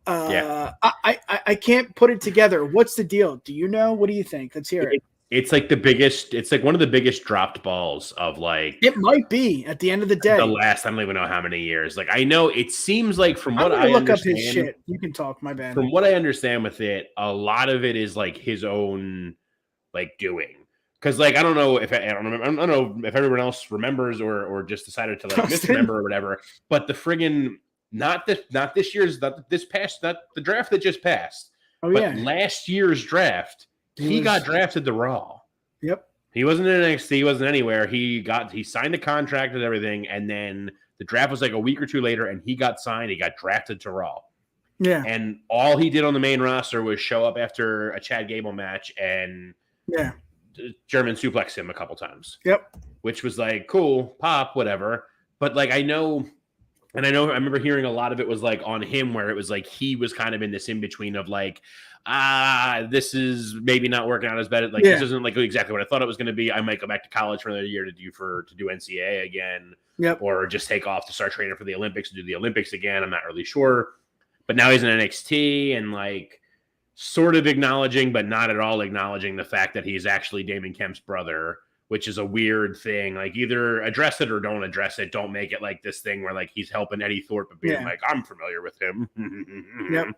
Speaker 5: I can't put it together. What's the deal? Do you know? What do you think? Let's hear it.
Speaker 2: It's like the biggest. It's like one of the biggest dropped balls of like.
Speaker 5: It might be at the end of the day.
Speaker 2: The last, I don't even know how many years. Like I know it seems like from what
Speaker 5: I'm
Speaker 2: I
Speaker 5: gonna look
Speaker 2: understand,
Speaker 5: up his shit. You can talk. My bad.
Speaker 2: From what I understand with it, a lot of it is like his own like doing. Because like I don't know if I don't know if everyone else remembers or just decided to like misremember or whatever. But the friggin' not this past, not the draft that just passed.
Speaker 5: Oh
Speaker 2: but
Speaker 5: yeah,
Speaker 2: last year's draft, he got drafted to Raw.
Speaker 5: Yep.
Speaker 2: He wasn't in NXT. He wasn't anywhere. He signed the contract and everything, and then the draft was like a week or two later, and he got signed. He got drafted to Raw.
Speaker 5: Yeah.
Speaker 2: And all he did on the main roster was show up after a Chad Gable match and German suplex him a couple times.
Speaker 5: Yep.
Speaker 2: Which was like, cool, pop, whatever. But like, I remember hearing a lot of it was like on him where it was like he was kind of in this in between of like, this is maybe not working out as bad. Like this isn't like exactly what I thought it was going to be. I might go back to college for another year to do NCAA again.
Speaker 5: Yep.
Speaker 2: Or just take off to start training for the Olympics and do the Olympics again. I'm not really sure. But now he's in NXT and like sort of acknowledging, but not at all acknowledging the fact that he's actually Damon Kemp's brother, which is a weird thing. Like either address it or don't address it. Don't make it like this thing where like he's helping Eddie Thorpe and being like, I'm familiar with him.
Speaker 5: Yep.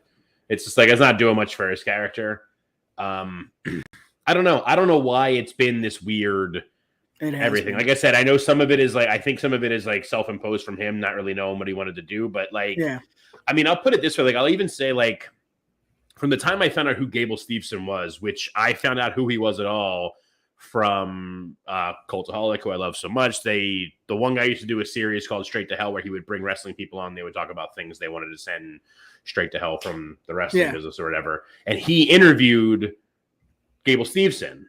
Speaker 2: It's just like, it's not doing much for his character. I don't know. I don't know why it's been this weird everything. Like I said, I know some of it is like, I think some of it is like self-imposed from him, not really knowing what he wanted to do. But like, I mean, I'll put it this way. Like, I'll even say like, from the time I found out who Gable Steveson was, which I found out who he was at all from Cultaholic, who I love so much. The one guy used to do a series called Straight to Hell where he would bring wrestling people on. They would talk about things they wanted to send straight to hell from the wrestling business or whatever. And he interviewed Gable Steveson.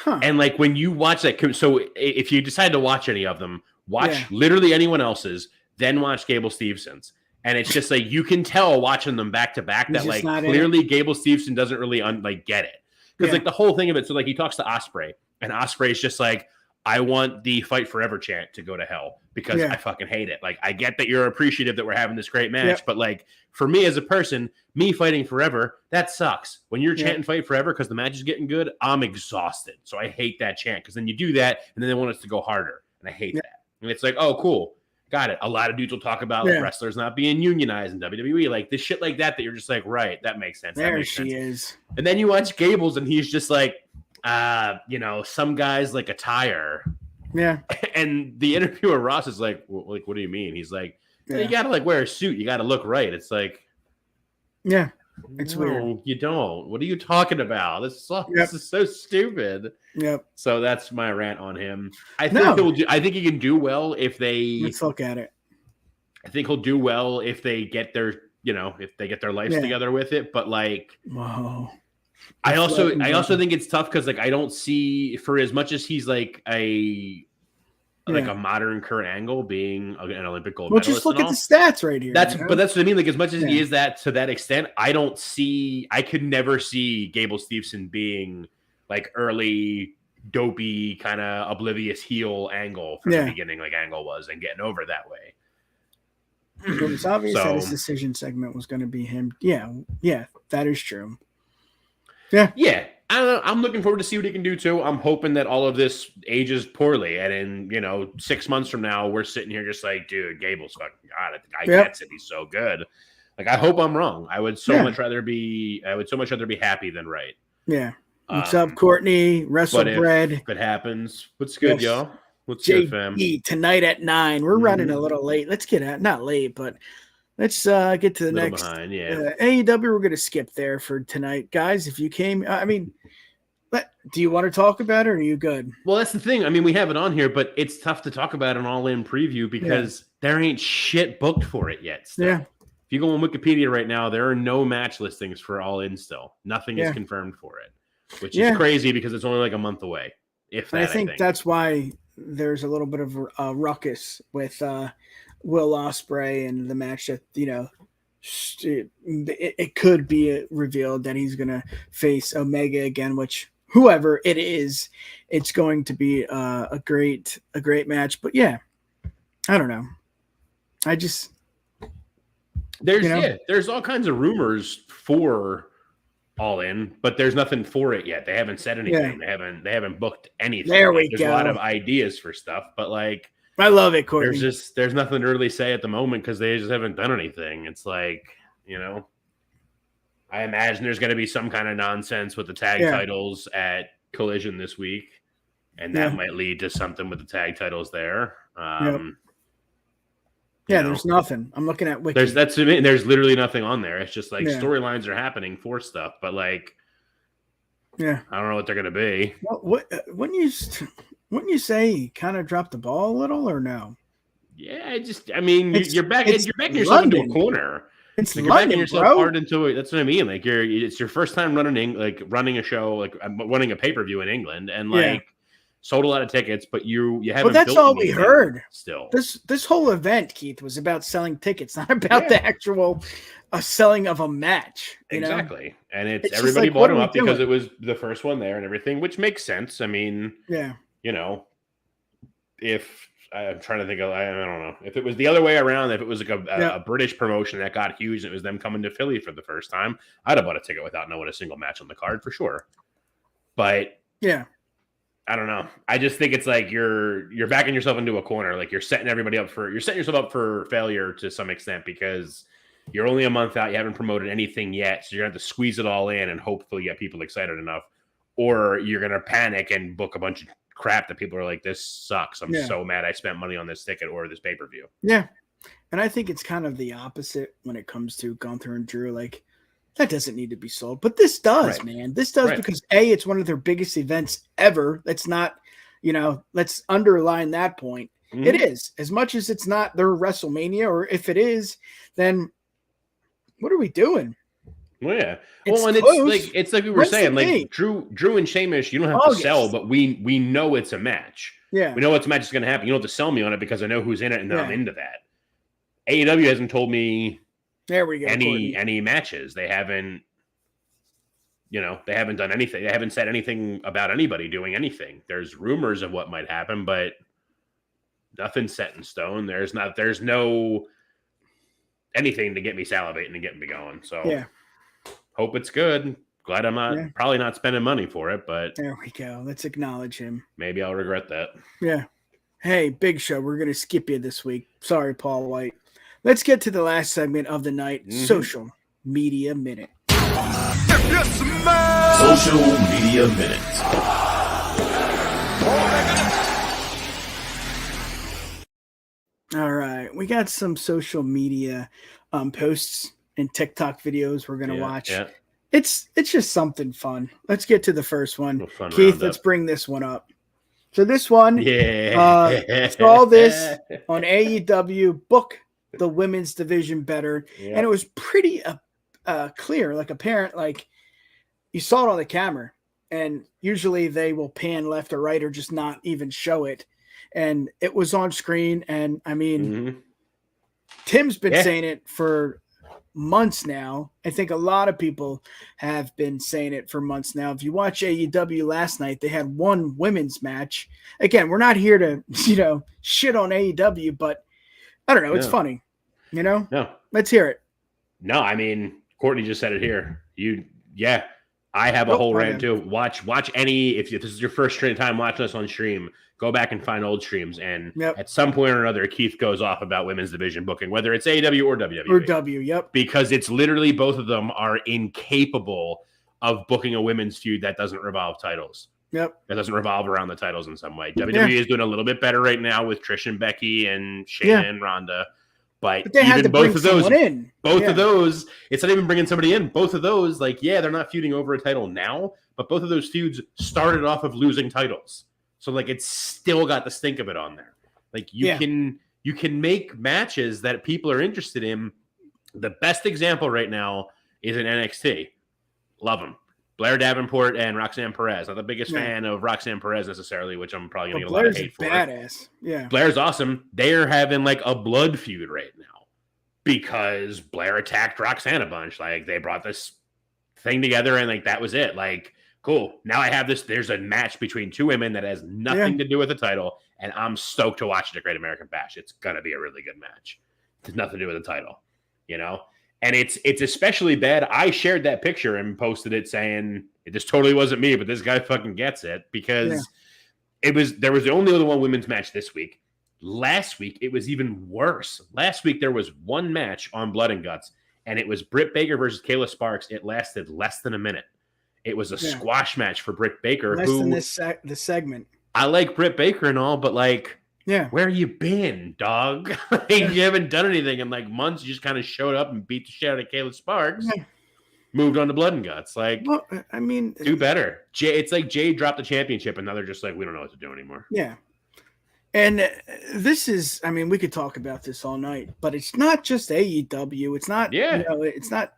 Speaker 2: And like when you watch that, so if you decide to watch any of them, watch literally anyone else's, then watch Gable Stevenson's. And it's just like you can tell watching them back to back that like clearly Gable Steveson doesn't really get it. Because like the whole thing of it, so like he talks to Ospreay, and Ospreay's just like, I want the Fight Forever chant to go to hell because I fucking hate it. Like I get that you're appreciative that we're having this great match, but like for me as a person, me fighting forever, that sucks. When you're chanting Fight Forever because the match is getting good, I'm exhausted. So I hate that chant because then you do that and then they want us to go harder, and I hate that. And it's like, oh, cool. Got it. A lot of dudes will talk about wrestlers not being unionized in WWE, like this shit like that you're just like, right, that makes sense.
Speaker 5: There
Speaker 2: that makes
Speaker 5: she
Speaker 2: sense.
Speaker 5: is.
Speaker 2: And then you watch Gable's and he's just like, some guys like a tire.
Speaker 5: Yeah.
Speaker 2: And the interviewer Ross is like, what do you mean? He's like, you gotta like wear a suit, you gotta look right. It's like, it's weird. You don't. What are you talking about? This sucks. This is so stupid. Yep. So that's my rant on him. I think he can do well if they.
Speaker 5: Let's look at it.
Speaker 2: I think he'll do well if they get their, if they get their lives together with it. But like,
Speaker 5: whoa.
Speaker 2: I also think it's tough because like I don't see, for as much as he's like a modern Kurt Angle being an Olympic gold medalist.
Speaker 5: Well, just look at the stats right here.
Speaker 2: But that's what I mean. Like as much as he is that to that extent, I could never see Gable Steveson being like early dopey kind of oblivious heel Angle from the beginning, like Angle was, and getting over that way.
Speaker 5: It was obvious that his decision segment was going to be him. Yeah, that is true. Yeah.
Speaker 2: I don't know. I'm looking forward to see what he can do too. I'm hoping that all of this ages poorly, and in 6 months from now, we're sitting here just like, dude, Gable's fucking God. The guy gets it. He's so good. Like, I hope I'm wrong. I would so much rather be happy than right.
Speaker 5: Yeah. What's up, Courtney? WrestleBread.
Speaker 2: If it happens, what's good, y'all? What's
Speaker 5: JD,
Speaker 2: good, fam?
Speaker 5: Tonight at 9. We're running a little late. Let's get out. Not late, but let's get to the next.
Speaker 2: Behind,
Speaker 5: AEW, we're going to skip there for tonight. Guys, if you came, do you want to talk about it or are you good?
Speaker 2: Well, that's the thing. I mean, we have it on here, but it's tough to talk about an all-in preview because there ain't shit booked for it yet. Still. Yeah. If you go on Wikipedia right now, there are no match listings for all in still. Nothing is confirmed for it, which is crazy because it's only like a month away. If that,
Speaker 5: I think that's why there's a little bit of a ruckus with Will Ospreay and the match that, it could be revealed that he's going to face Omega again, which whoever it is, it's going to be a great match. But I don't know. I just
Speaker 2: there's all kinds of rumors for All In, but there's nothing for it yet. They haven't said anything.
Speaker 5: Yeah.
Speaker 2: They haven't booked anything.
Speaker 5: There we
Speaker 2: There's
Speaker 5: go.
Speaker 2: a lot of ideas for stuff, but like
Speaker 5: I love it, Courtney.
Speaker 2: there's nothing to really say at the moment because they just haven't done anything. It's like, I imagine there's going to be some kind of nonsense with the tag titles at Collision this week, and that might lead to something with the tag titles there.
Speaker 5: There's nothing. I'm looking at Wiki.
Speaker 2: There's literally nothing on there. It's just like storylines are happening for stuff, but like, I don't know what they're going to be.
Speaker 5: Well, wouldn't you say he kind of dropped the ball a little, or no?
Speaker 2: Yeah, you're backing yourself into a corner.
Speaker 5: It's
Speaker 2: like
Speaker 5: London,
Speaker 2: you're backing yourself
Speaker 5: bro.
Speaker 2: hard into it. That's what I mean. Like it's your first time running a show, like running a pay-per-view in England, and like sold a lot of tickets, but you haven't.
Speaker 5: Well, that's all we heard.
Speaker 2: Still,
Speaker 5: this whole event, Keith, was about selling tickets, not about the actual selling of a match.
Speaker 2: Exactly, and it's everybody
Speaker 5: like,
Speaker 2: bought them up because it was the first one there and everything, which makes sense. I mean, if I'm trying to think of, I don't know, if it was the other way around, if it was like a British promotion that got huge, and it was them coming to Philly for the first time, I'd have bought a ticket without knowing a single match on the card for sure. But I don't know. I just think it's like you're backing yourself into a corner. Like you're setting yourself up for failure to some extent because you're only a month out. You haven't promoted anything yet. So you're going to have to squeeze it all in and hopefully get people excited enough, or you're going to panic and book a bunch of crap that people are like, this sucks. I'm so mad I spent money on this ticket or this pay-per-view.
Speaker 5: Yeah. And I think it's kind of the opposite when it comes to Gunther and Drew. Like, that doesn't need to be sold. But this does, man. This does because, A, it's one of their biggest events ever. That's not, let's underline that point. Mm-hmm. It is. As much as it's not their WrestleMania, or if it is, then what are we doing?
Speaker 2: Well, yeah.
Speaker 5: It's
Speaker 2: it's like we were saying, like Drew and Sheamus, you don't have to sell, but we know it's a match.
Speaker 5: Yeah.
Speaker 2: We know it's a match is going to happen. You don't have to sell me on it because I know who's in it and I'm into that. AEW hasn't told me any matches. They haven't done anything. They haven't said anything about anybody doing anything. There's rumors of what might happen, but nothing's set in stone. There's no anything to get me salivating and getting me going. So hope it's good. Glad I'm probably not spending money for it, but
Speaker 5: there we go. Let's acknowledge him.
Speaker 2: Maybe I'll regret that.
Speaker 5: Yeah. Hey, Big Show, we're going to skip you this week. Sorry, Paul White. Let's get to the last segment of the night, Social Media Minute.
Speaker 3: Social Media Minute.
Speaker 5: All right. We got some social media posts and TikTok videos we're going to watch. Yeah. It's just something fun. Let's get to the first one. Keith, let's bring this one up. So this one, saw this on AEW, book the women's division better. Yeah. And it was pretty clear, like apparent, like you saw it on the camera. And usually they will pan left or right or just not even show it. And it was on screen. And I mean, Tim's been saying it for months now. I think a lot of people have been saying it for months now. If you watch AEW last night, they had one women's match. Again, we're not here to, shit on AEW, but I don't know. It's funny, No. Let's hear it.
Speaker 2: No, I mean, Courtney just said it here. I have a whole rant too. Watch any, if this is your first time watching us on stream, go back and find old streams. And at some point or another, Keith goes off about women's division booking, whether it's AEW or WWE.
Speaker 5: Or W,
Speaker 2: Because it's literally both of them are incapable of booking a women's feud that doesn't revolve titles. That doesn't revolve around the titles in some way. WWE is doing a little bit better right now with Trish and Becky and Shayna and Ronda. But
Speaker 5: they had to
Speaker 2: both of those,
Speaker 5: of
Speaker 2: those, it's not even bringing somebody in. Both of those, they're not feuding over a title now, but both of those feuds started off of losing titles. So it's still got the stink of it on there. You can make matches that people are interested in. The best example right now is in NXT. Love them. Blair Davenport and Roxanne Perez. Not the biggest fan of Roxanne Perez necessarily, which I'm probably going to get a lot of hate for.
Speaker 5: Badass. Yeah.
Speaker 2: Blair's awesome. They're having a blood feud right now because Blair attacked Roxanne a bunch. They brought this thing together and that was it. Cool. Now I have this. There's a match between two women that has nothing to do with the title, and I'm stoked to watch it at Great American Bash. It's going to be a really good match. It has nothing to do with the title, And it's especially bad. I shared that picture and posted it saying this totally wasn't me, but this guy fucking gets it, because there was the only other one women's match this week. Last week, it was even worse. Last week, there was one match on Blood and Guts, and it was Britt Baker versus Kayla Sparks. It lasted less than a minute. It was a squash match for Britt Baker.
Speaker 5: Less than the segment.
Speaker 2: I like Britt Baker and all, but like, where you been, dog? Like, you haven't done anything in like months. You just kind of showed up and beat the shit out of Kayla Sparks. Yeah. Moved on to Blood and Guts. Like,
Speaker 5: well, I mean,
Speaker 2: do better. It's like Jay dropped the championship, and now they're just like, we don't know what to do anymore.
Speaker 5: Yeah. And this is, I mean, we could talk about this all night, but it's not just AEW. It's not, it's not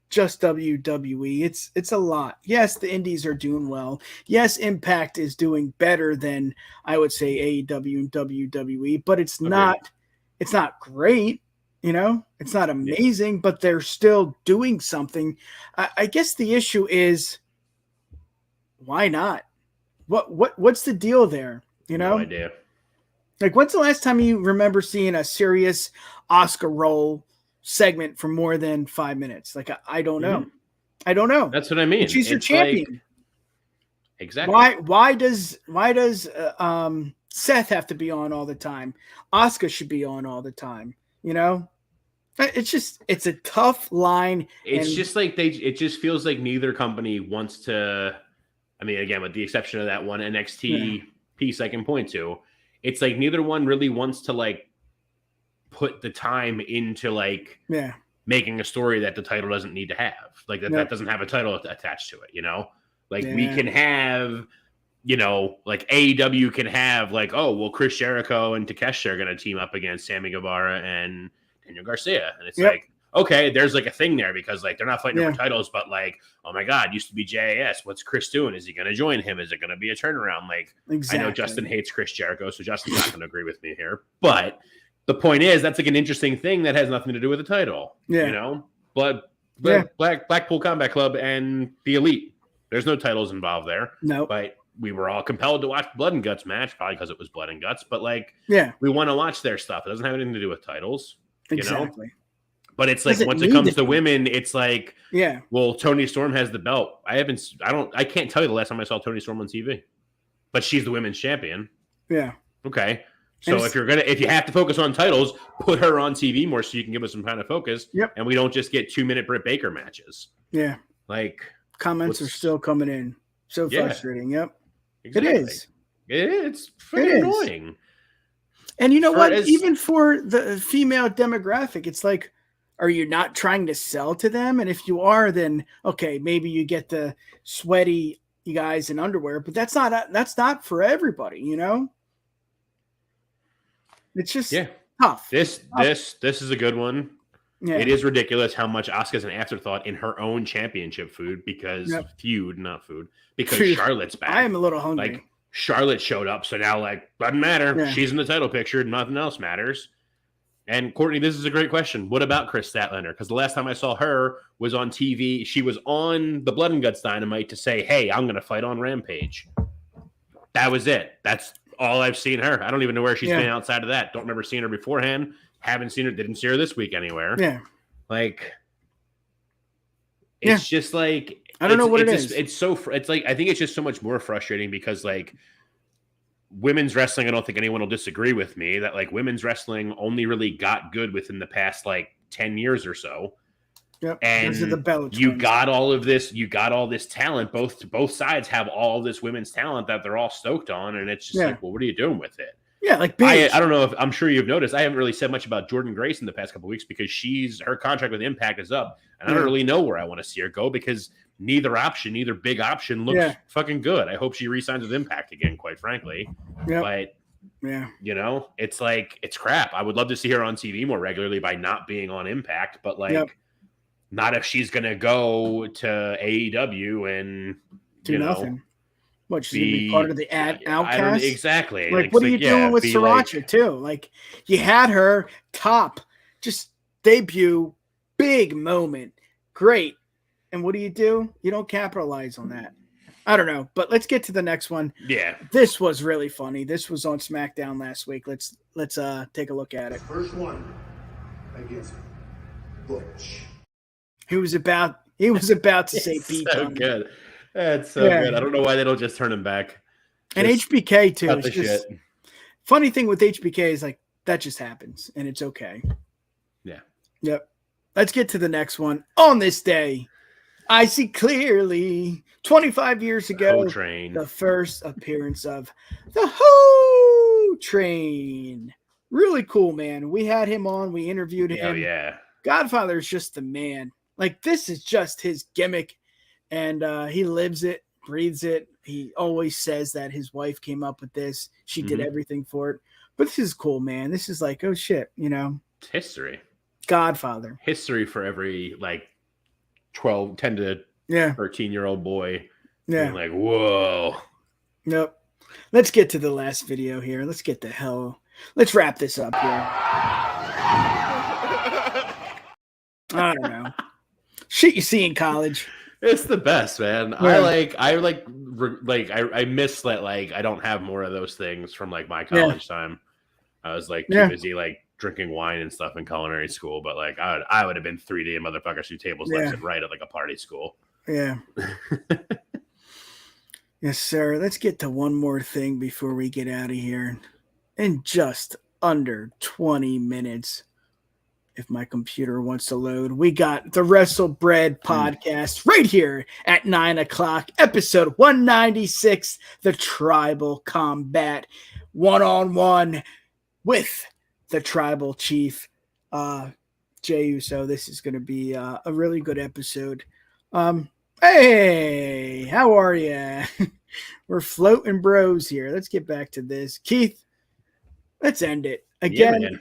Speaker 5: just WWE. It's a lot. Yes, the indies are doing well. Yes, Impact is doing better than, I would say, AEW and WWE, but it's not great. It's not amazing, but they're still doing something. I guess the issue is, why not? What's the deal there?
Speaker 2: No idea.
Speaker 5: Like, when's the last time you remember seeing a serious Oscar roll segment for more than 5 minutes? Like, I don't know. I don't know.
Speaker 2: That's what I mean.
Speaker 5: And she's your champion.
Speaker 2: Like, exactly.
Speaker 5: Why does Seth have to be on all the time? Oscar should be on all the time. It's a tough line.
Speaker 2: It's just like it just feels like neither company wants to. I mean, again, with the exception of that one NXT piece I can point to, it's like neither one really wants to like put the time into like making a story that the title doesn't need to have. Like that doesn't have a title attached to it, Like we can have, like AEW can have like, oh, well, Chris Jericho and Takeshita are going to team up against Sammy Guevara and Daniel Garcia. And it's like, okay, there's like a thing there because like they're not fighting for titles, but like, oh my God, used to be JAS. What's Chris doing? Is he going to join him? Is it going to be a turnaround? Like, I know Justin hates Chris Jericho, so Justin's not going to agree with me here. But the point is, that's like an interesting thing that has nothing to do with the title. But Blackpool Combat Club and the Elite, there's no titles involved there.
Speaker 5: No,
Speaker 2: but we were all compelled to watch Blood and Guts match, probably because it was Blood and Guts. But like, we want to watch their stuff. It doesn't have anything to do with titles.
Speaker 5: Exactly.
Speaker 2: But it's like once it comes to women, it's like, well, Toni Storm has the belt. I can't tell you the last time I saw Toni Storm on TV, but she's the women's champion.
Speaker 5: Yeah.
Speaker 2: Okay. So if you have to focus on titles, put her on TV more so you can give us some kind of focus. Yep. And we don't just get 2-minute Britt Baker matches.
Speaker 5: Yeah.
Speaker 2: Like
Speaker 5: comments are still coming in. So frustrating. Yep.
Speaker 2: Exactly.
Speaker 5: It is.
Speaker 2: It's freaking annoying.
Speaker 5: And you know what? Even for the female demographic, it's like, are you not trying to sell to them? And if you are, then okay, maybe you get the sweaty guys in underwear, but that's not for everybody, It's just tough.
Speaker 2: This is a good one. Yeah. It is ridiculous how much Asuka's an afterthought in her own championship food because Charlotte's back.
Speaker 5: I am a little hungry.
Speaker 2: Like Charlotte showed up, so now like doesn't matter. Yeah. She's in the title picture. Nothing else matters. And Courtney, this is a great question. What about Chris Statlander? Because the last time I saw her was on TV. She was on the Blood and Guts Dynamite to say, "Hey, I'm going to fight on Rampage." That was it. That's all I've seen her. I don't even know where she's been outside of that. Don't remember seeing her beforehand. Haven't seen her. Didn't see her this week anywhere. Yeah. Like, it's just like
Speaker 5: I don't know what it is.
Speaker 2: It's like I think it's just so much more frustrating because like women's wrestling, I don't think anyone will disagree with me that like women's wrestling only really got good within the past like 10 years or so.
Speaker 5: Yep.
Speaker 2: And you got all this talent. Both sides have all this women's talent that they're all stoked on. And it's just like, well, what are you doing with it?
Speaker 5: Yeah, like
Speaker 2: I don't know if I'm sure you've noticed. I haven't really said much about Jordan Grace in the past couple of weeks because her contract with Impact is up, and I don't really know where I want to see her go because neither big option looks fucking good. I hope she re-signs with Impact again, quite frankly. But it's like it's crap. I would love to see her on TV more regularly by not being on Impact, but like not if she's gonna go to AEW and
Speaker 5: do nothing. What, she's going to be part of the outcast?
Speaker 2: Exactly.
Speaker 5: Like, what are you doing with Sriracha, too? Like, you had her top, just debut, big moment. Great. And what do? You don't capitalize on that. I don't know. But let's get to the next one.
Speaker 2: Yeah.
Speaker 5: This was really funny. This was on SmackDown last week. Let's take a look at it.
Speaker 6: First one against
Speaker 4: Butch.
Speaker 5: He was about to say Pete.
Speaker 2: So good. That's so good. I don't know why they don't just turn him back.
Speaker 5: And HBK too.
Speaker 2: Cut the
Speaker 5: just,
Speaker 2: shit.
Speaker 5: Funny thing with HBK is like that just happens and it's okay.
Speaker 2: Yeah.
Speaker 5: Yep. Let's get to the next one. On this day, I see clearly 25 years ago, the first appearance of the Ho Train. Really cool, man. We had him on. We interviewed him.
Speaker 2: Oh, yeah.
Speaker 5: Godfather is just the man. Like, this is just his gimmick. And he lives it, breathes it. He always says that his wife came up with this. She did everything for it. But this is cool, man. This is like, oh, shit, you know.
Speaker 2: It's history.
Speaker 5: Godfather.
Speaker 2: History for every, like, 10 to 13-year-old boy.
Speaker 5: Yeah.
Speaker 2: Being like, whoa.
Speaker 5: Nope. Let's get to the last video here. Let's wrap this up here. I don't know. Shit you see in college.
Speaker 2: It's the best, man. Yeah. I miss that. Like, I don't have more of those things from like my college time. I was like too busy like drinking wine and stuff in culinary school. But like, I would have been 3D motherfuckers through tables left and right at like a party school. Yeah.
Speaker 5: Yes, sir. Let's get to one more thing before we get out of here. In just under 20 minutes. If my computer wants to load, we got the WrestleBread podcast right here at 9:00, episode 196, the Tribal Combat, one-on-one with the Tribal Chief, Jey Uso. This is going to be a really good episode. Hey, how are you? We're floating bros here. Let's get back to this. Keith, let's end it. Again,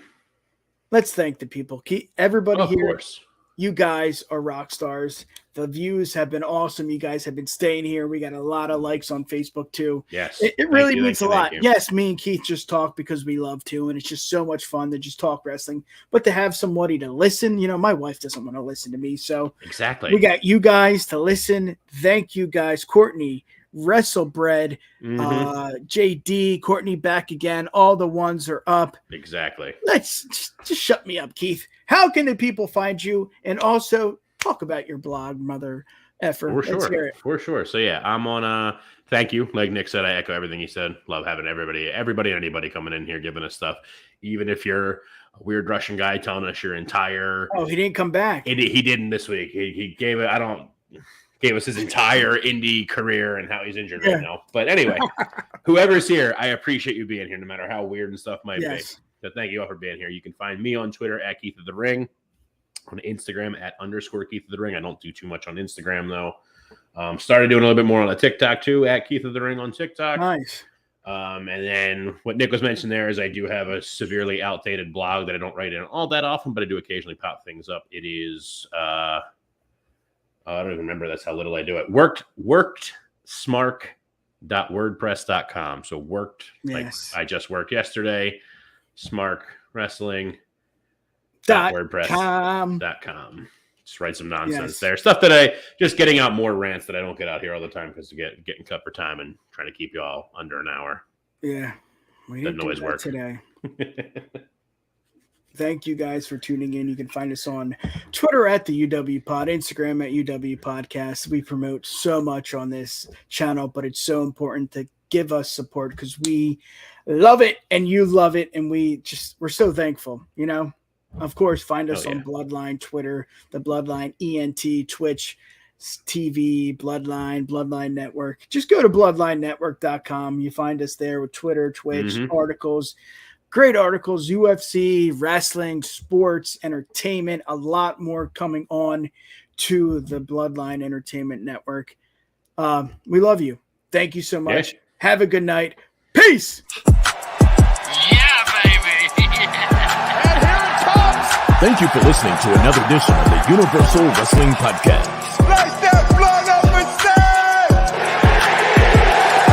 Speaker 5: let's thank the people. Everybody here, course. You guys are rock stars. The views have been awesome. You guys have been staying here. We got a lot of likes on Facebook too.
Speaker 2: Yes.
Speaker 5: It really means a lot. Yes, me and Keith just talk because we love to, and it's just so much fun to just talk wrestling. But to have somebody to listen, you know, my wife doesn't want to listen to me. So
Speaker 2: exactly.
Speaker 5: We got you guys to listen. Thank you guys. Courtney, WrestleBread, JD, Courtney back again. All the ones are up.
Speaker 2: Exactly.
Speaker 5: Let's just shut me up, Keith. How can the people find you? And also talk about your blog, mother effer.
Speaker 2: For sure. So yeah, I'm on thank you. Like Nick said, I echo everything he said. Love having everybody and anybody coming in here giving us stuff. Even if you're a weird Russian guy telling us your entire
Speaker 5: he didn't come back.
Speaker 2: He didn't this week. He gave it gave us his entire indie career and how he's injured right now. But anyway, whoever's here, I appreciate you being here, no matter how weird and stuff might be. So thank you all for being here. You can find me on Twitter at Keith of the Ring, on Instagram at _Keith of the Ring. I don't do too much on Instagram though. Started doing a little bit more on the TikTok too, at Keith of the Ring on TikTok.
Speaker 5: Nice.
Speaker 2: And then what Nick was mentioning there is I do have a severely outdated blog that I don't write in all that often, but I do occasionally pop things up. It is I don't even remember. That's how little I do it. Workedsmark.wordpress.com. So worked, like I just worked yesterday. Smark Wrestling. WordPress.com. Just write some nonsense there. Stuff that I just getting out more rants that I don't get out here all the time because getting cut for time and trying to keep you all under an hour.
Speaker 5: Yeah.
Speaker 2: We didn't always work
Speaker 5: today. Thank you guys for tuning in. You can find us on Twitter at TheUWPod, Instagram at UWPodcast. We promote so much on this channel, but it's so important to give us support because we love it and you love it. And we're so thankful, you know. Of course, find us on Bloodline, Twitter, the Bloodline ENT, Twitch, TV, Bloodline Network. Just go to bloodlinenetwork.com. You find us there with Twitter, Twitch, articles. Great articles, UFC, wrestling, sports, entertainment, a lot more coming on to the Bloodline Entertainment Network. We love you. Thank you so much. Yes. Have a good night. Peace.
Speaker 3: Yeah, baby. And here it comes. Thank you for listening to another edition of the Universal Wrestling Podcast.
Speaker 4: Like that blood up and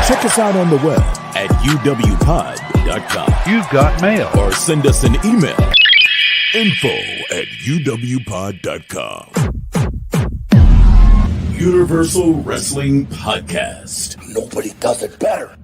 Speaker 3: Check us out on the web at UWPod.com.
Speaker 6: You've got mail.
Speaker 3: Or send us an email. info@UWPod.com. Universal Wrestling Podcast.
Speaker 7: Nobody does it better.